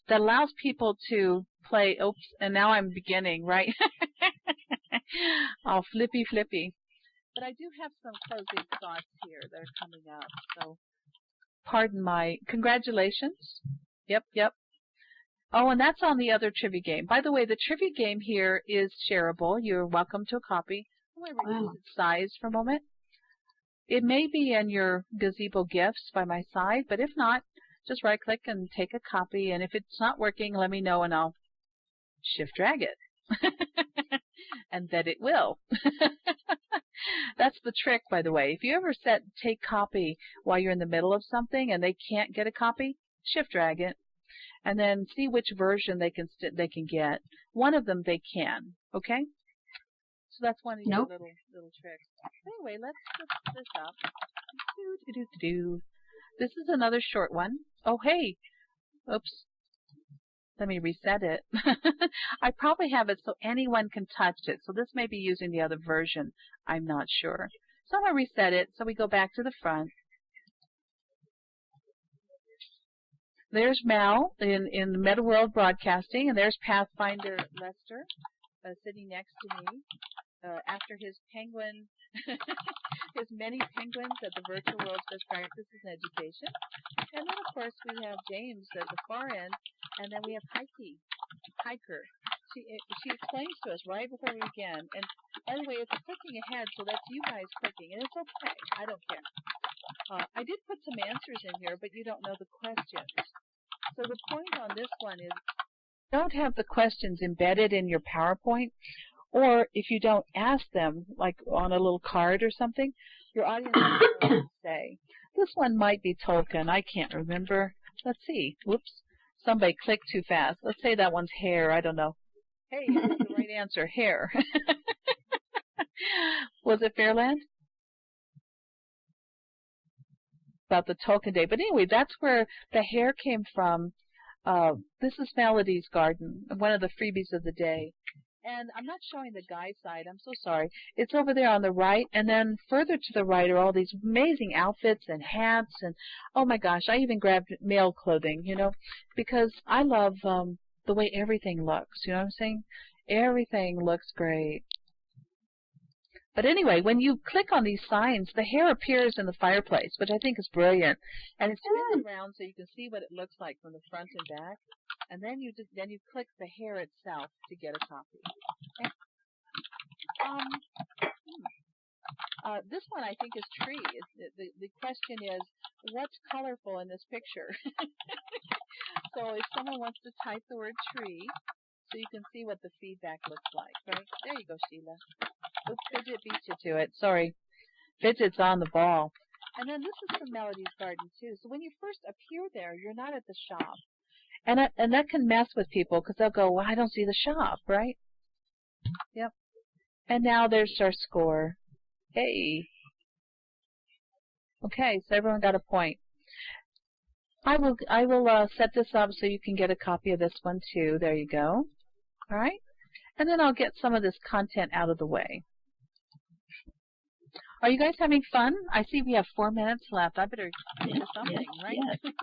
that allows people to play, oops, and now I'm beginning, right? Oh, flippy. But I do have some closing thoughts here that are coming up. So pardon my congratulations. Yep. Oh, and that's on the other trivia game. By the way, the trivia game here is shareable. You're welcome to a copy. I'm going to reduce Wow. its size for a moment. It may be in your gazebo gifts by my side, but if not, just right click and take a copy, and if it's not working, let me know and I'll shift drag it. And that it will. That's the trick, by the way. If you ever take copy while you're in the middle of something and they can't get a copy, shift drag it, and then see which version they can get. One of them they can, okay? So that's one of your little tricks. Anyway, let's put this up. This is another short one. Oh, hey. Oops. Let me reset it. I probably have it so anyone can touch it. So this may be using the other version. I'm not sure. So I'm going to reset it. So we go back to the front. There's Mal in Meta World Broadcasting, and there's Pathfinder Lester sitting next to me after his penguin, his many penguins at the Virtual World's Best Practices in Education. And then, of course, we have James at the far end, and then we have Hiker. She explains to us right before we begin. And by the way, it's clicking ahead, so that's you guys clicking, and it's okay. I don't care. I did put some answers in here, but you don't know the questions. So the point on this one is don't have the questions embedded in your PowerPoint, or if you don't ask them, like on a little card or something, your audience will say. This one might be Tolkien. I can't remember. Let's see. Whoops. Somebody clicked too fast. Let's say that one's hair. I don't know. Hey, that's the right answer. Hair. Was it Fairland? About the Tolkien Day. But anyway, that's where the hair came from. This is Melody's Garden, one of the freebies of the day. And I'm not showing the guy side. I'm so sorry. It's over there on the right. And then further to the right are all these amazing outfits and hats. And, oh, my gosh, I even grabbed male clothing, you know, because I love the way everything looks. You know what I'm saying? Everything looks great. But anyway, when you click on these signs, the hair appears in the fireplace, which I think is brilliant. And it spins around so you can see what it looks like from the front and back. And then you click the hair itself to get a copy. Okay. This one I think is tree. The question is, what's colorful in this picture? So if someone wants to type the word tree, so you can see what the feedback looks like, right? There you go, Sheila. Oops, Fidget beat you to it. Sorry. Fidget's on the ball. And then this is from Melody's Garden, too. So when you first appear there, you're not at the shop. And that can mess with people because they'll go, well, I don't see the shop, right? Yep. And now there's our score. Hey. Okay, so everyone got a point. I will set this up so you can get a copy of this one, too. There you go. All right. And then I'll get some of this content out of the way. Are you guys having fun? I see we have 4 minutes left. I better do something, right? Yes.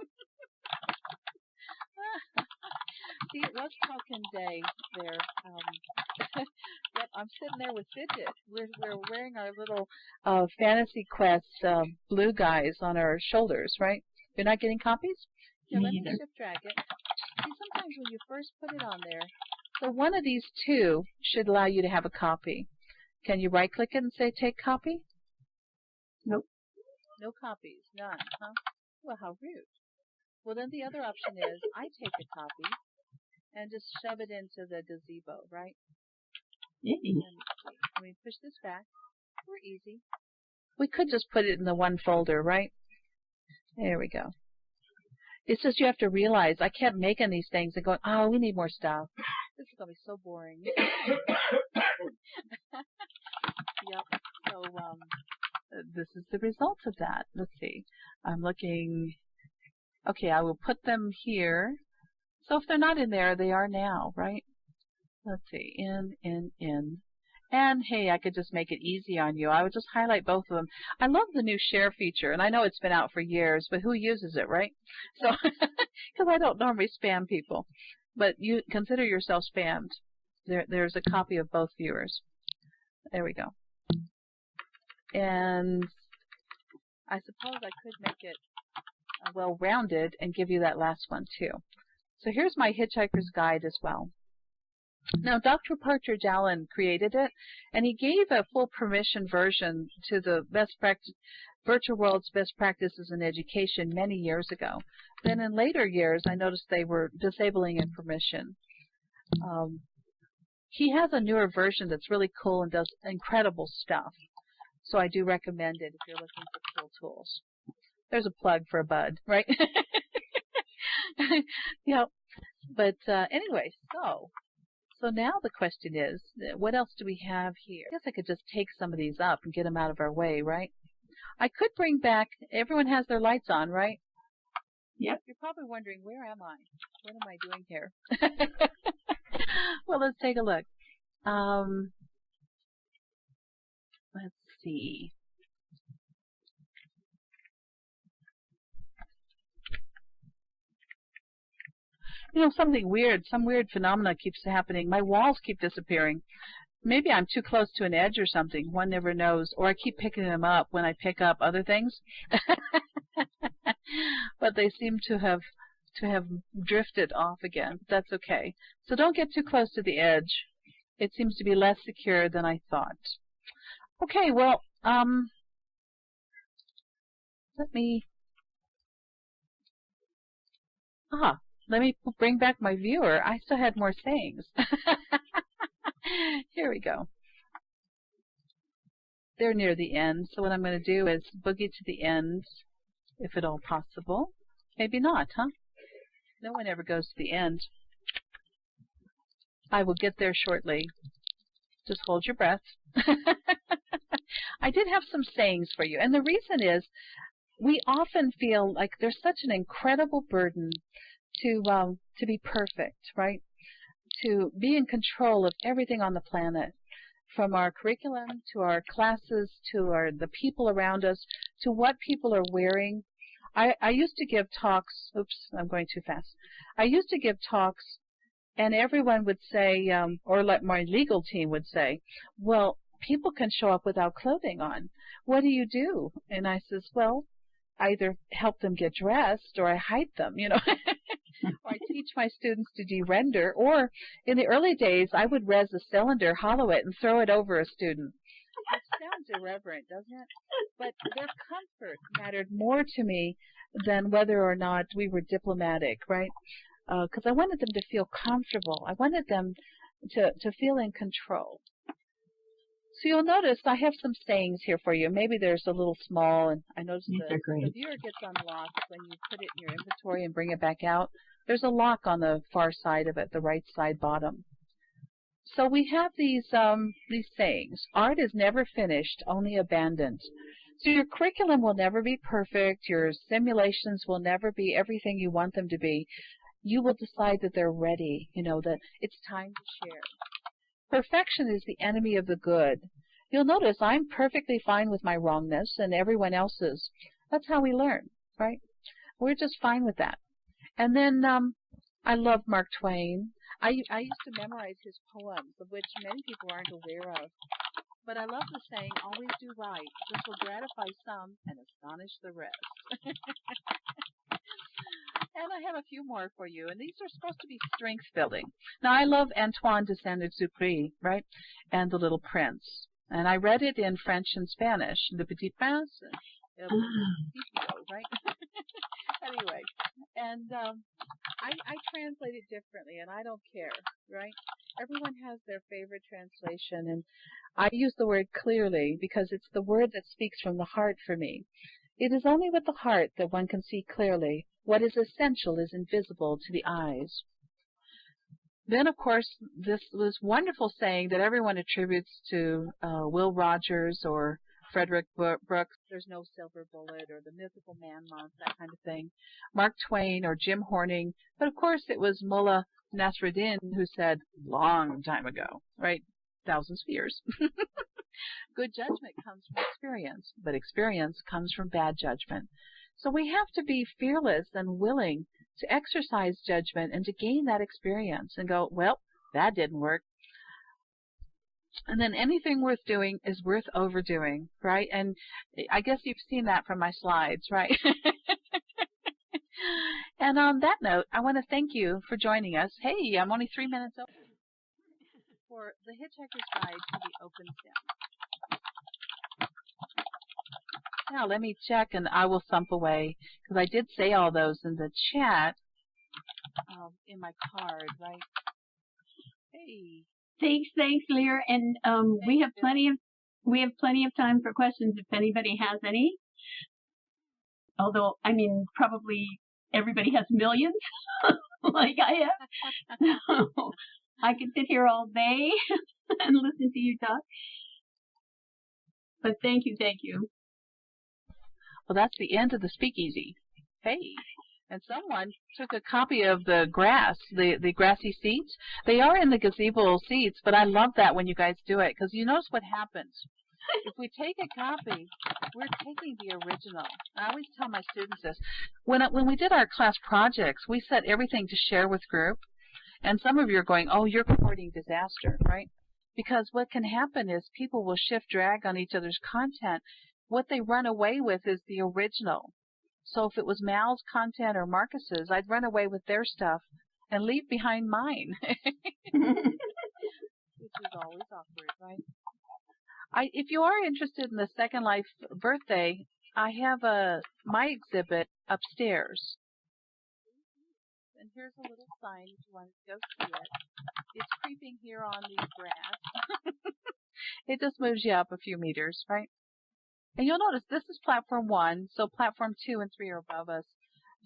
See, it was Falcon Day there. Yep, I'm sitting there with Fidget. We're wearing our little Fantasy Quest blue guys on our shoulders, right? You're not getting copies? Yeah, let me shift drag it. See, sometimes when you first put it on there, so one of these two should allow you to have a copy. Can you right-click it and say Take Copy? Nope. No copies. None, huh? Well, how rude. Well, then the other option is I take a copy and just shove it into the gazebo, right? Let me push this back. We're easy. We could just put it in the one folder, right? There we go. It's just you have to realize I kept making these things and going, oh, we need more stuff. This is going to be so boring. Yep. So this is the result of that. Let's see. I'm looking. Okay, I will put them here. So if they're not in there, they are now, right? Let's see. In. And hey, I could just make it easy on you. I would just highlight both of them. I love the new share feature, and I know it's been out for years, but who uses it, right? So, because I don't normally spam people, but you consider yourself spammed. There's a copy of both viewers. There we go. And I suppose I could make it well-rounded and give you that last one too. So here's my Hitchhiker's Guide as well. Now, Dr. Partridge Allen created it, and he gave a full permission version to the Virtual World's Best Practices in Education many years ago. Then in later years, I noticed they were disabling in permission. He has a newer version that's really cool and does incredible stuff. So I do recommend it if you're looking for cool tools. There's a plug for a bud, right? Yeah. But anyway, so now the question is, what else do we have here? I guess I could just take some of these up and get them out of our way, right? I could bring back, everyone has their lights on, right? Yep. You're probably wondering, where am I? What am I doing here? Well, let's take a look. Let's see. You know, something weird, some weird phenomena keeps happening. My walls keep disappearing. Maybe I'm too close to an edge or something. One never knows. Or I keep picking them up when I pick up other things. But they seem to have drifted off again. That's okay. So don't get too close to the edge. It seems to be less secure than I thought. Okay, well, let me bring back my viewer. I still had more sayings. Here we go. They're near the end, so what I'm going to do is boogie to the end, if at all possible. Maybe not, huh? No one ever goes to the end. I will get there shortly. Just hold your breath. I did have some sayings for you, and the reason is we often feel like there's such an incredible burden to be perfect, right? To be in control of everything on the planet, from our curriculum to our classes to the people around us to what people are wearing. I used to give talks. Oops, I'm going too fast. I used to give talks, and everyone would say, or like my legal team would say, well, people can show up without clothing on. What do you do? And I says, well, I either help them get dressed or I hide them, you know. Or I teach my students to de-render, or in the early days, I would res a cylinder, hollow it, and throw it over a student. It sounds irreverent, doesn't it? But their comfort mattered more to me than whether or not we were diplomatic, right? Because I wanted them to feel comfortable. I wanted them to feel in control. So you'll notice I have some sayings here for you. Maybe there's a little small, and I noticed the viewer gets unlocked when you put it in your inventory and bring it back out. There's a lock on the far side of it, the right side bottom. So we have these sayings. Art is never finished, only abandoned. So your curriculum will never be perfect. Your simulations will never be everything you want them to be. You will decide that they're ready, you know, that it's time to share. Perfection is the enemy of the good. You'll notice I'm perfectly fine with my wrongness and everyone else's. That's how we learn, right? We're just fine with that. And then I love Mark Twain. I used to memorize his poems, of which many people aren't aware of. But I love the saying, always do right. This will gratify some and astonish the rest. And I have a few more for you, and these are supposed to be strength building. Now, I love Antoine de Saint-Exupéry, right, and The Little Prince. And I read it in French and Spanish, Le Petit Prince, right? Anyway, and I translate it differently, and I don't care, right? Everyone has their favorite translation, and I use the word clearly because it's the word that speaks from the heart for me. It is only with the heart that one can see clearly. What is essential is invisible to the eyes. Then, of course, this wonderful saying that everyone attributes to Will Rogers or Frederick Brooks, there's no silver bullet, or the mythical man month, that kind of thing. Mark Twain or Jim Horning. But, of course, it was Mullah Nasruddin who said, long time ago, right? Thousands of years. Good judgment comes from experience, but experience comes from bad judgment. So we have to be fearless and willing to exercise judgment and to gain that experience and go, well, that didn't work. And then anything worth doing is worth overdoing, right? And I guess you've seen that from my slides, right? And on that note, I want to thank you for joining us. Hey, I'm only 3 minutes over. for the Hitchhiker's Guide to the OpenSim. Now let me check, and I will thump away, because I did say all those in the chat in my card, right? Hey. Thanks, Lear, and we have plenty of time for questions if anybody has any. Although, I mean, probably everybody has millions, like I have. So I could sit here all day and listen to you talk. But thank you. Well, that's the end of the speakeasy. Hey. And someone took a copy of the grass, the grassy seats. They are in the gazebo seats, but I love that when you guys do it, because you notice what happens. If we take a copy, we're taking the original. I always tell my students this. When we did our class projects, we set everything to share with group. And some of you are going, oh, you're reporting disaster, right? Because what can happen is people will shift drag on each other's content. What they run away with is the original. So if it was Mal's content or Marcus's, I'd run away with their stuff and leave behind mine. Which is always awkward, right? If you are interested in the Second Life birthday, I have my exhibit upstairs. And here's a little sign if you want to go see it. It's creeping here on the grass. It just moves you up a few meters, right? And you'll notice this is platform 1, so platform 2 and 3 are above us.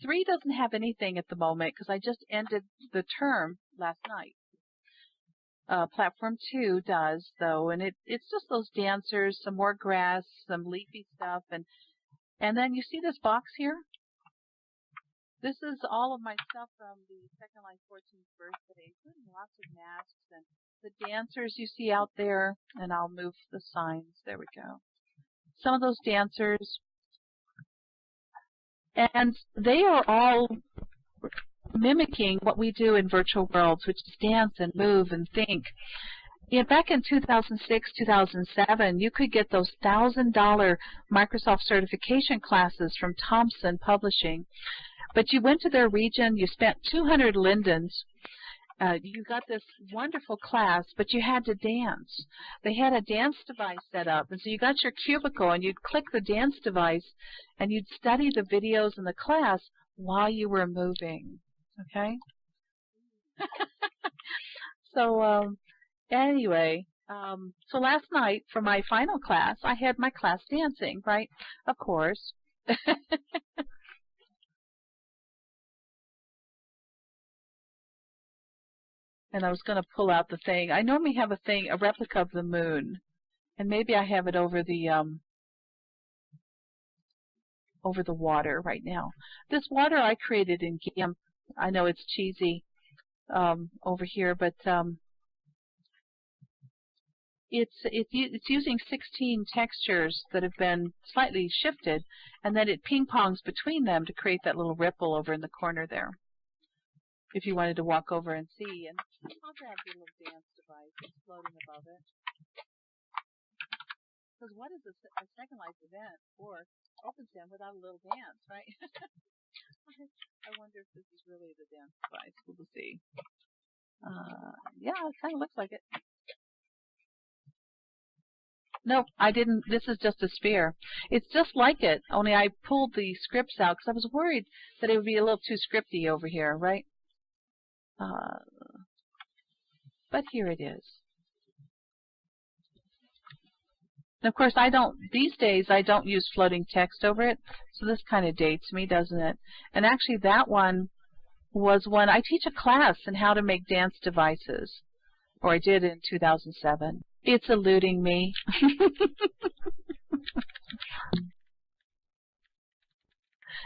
3 doesn't have anything at the moment because I just ended the term last night. Platform 2 does, though, and it's just those dancers, some more grass, some leafy stuff, and then you see this box here? This is all of my stuff from the Second Life 14th birthday, including lots of masks and the dancers you see out there, and I'll move the signs. There we go. Some of those dancers, and they are all mimicking what we do in virtual worlds, which is dance and move and think. Back in 2006, 2007, you could get those $1,000 Microsoft certification classes from Thompson Publishing, but you went to their region, you spent 200 lindens, you got this wonderful class, but you had to dance. They had a dance device set up, and so you got your cubicle, and you'd click the dance device, and you'd study the videos in the class while you were moving. Okay? So, anyway, so last night for my final class, I had my class dancing, right? Of course. And I was going to pull out the thing. I normally have a replica of the moon, and maybe I have it over the water right now. This water I created in GIMP. I know it's cheesy over here, but it's using 16 textures that have been slightly shifted, and then it ping-pongs between them to create that little ripple over in the corner there. If you wanted to walk over and see, and I'll grab the little dance device that's floating above it. Because what is a Second Life event or OpenSim without a little dance, right? I wonder if this is really the dance device. We'll see. Yeah, it kind of looks like it. Nope, I didn't. This is just a sphere. It's just like it, only I pulled the scripts out because I was worried that it would be a little too scripty over here, right? But here it is. And of course, these days I don't use floating text over it, so this kind of dates me, doesn't it? And actually that one was one, I teach a class in how to make dance devices, or I did in 2007. It's eluding me.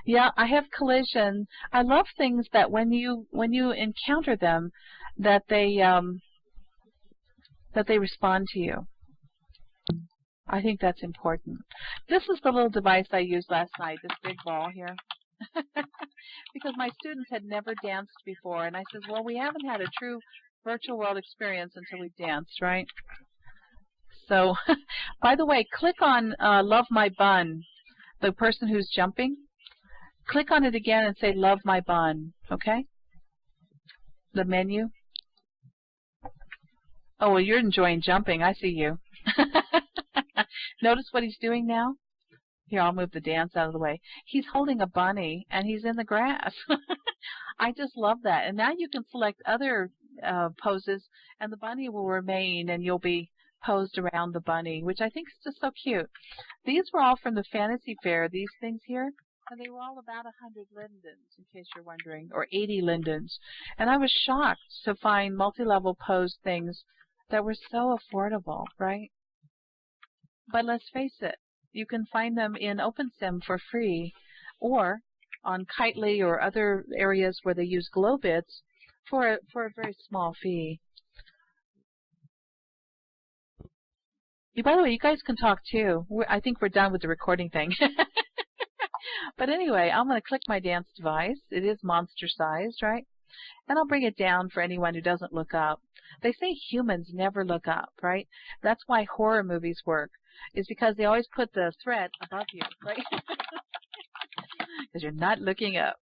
Yeah, I have collision. I love things that when you encounter them, that they respond to you. I think that's important. This is the little device I used last night, this big ball here. Because my students had never danced before, and I said, well, we haven't had a true virtual world experience until we danced, right? So, by the way, click on Love My Bun, the person who's jumping. Click on it again and say, Love My Bun, okay? The menu. Oh, well, you're enjoying jumping. I see you. Notice what he's doing now? Here, I'll move the dance out of the way. He's holding a bunny, and he's in the grass. I just love that. And now you can select other poses, and the bunny will remain, and you'll be posed around the bunny, which I think is just so cute. These were all from the Fantasy Fair, these things here, and they were all about 100 lindens, in case you're wondering, or 80 lindens. And I was shocked to find multi-level posed things that were so affordable, right? But let's face it, you can find them in OpenSim for free, or on Kitely or other areas where they use glow bits for a very small fee. By the way, you guys can talk too. I think we're done with the recording thing. But anyway, I'm going to click my dance device. It is monster sized, right? And I'll bring it down for anyone who doesn't look up. They say humans never look up, right? That's why horror movies work, is because they always put the threat above you, right? Because you're not looking up.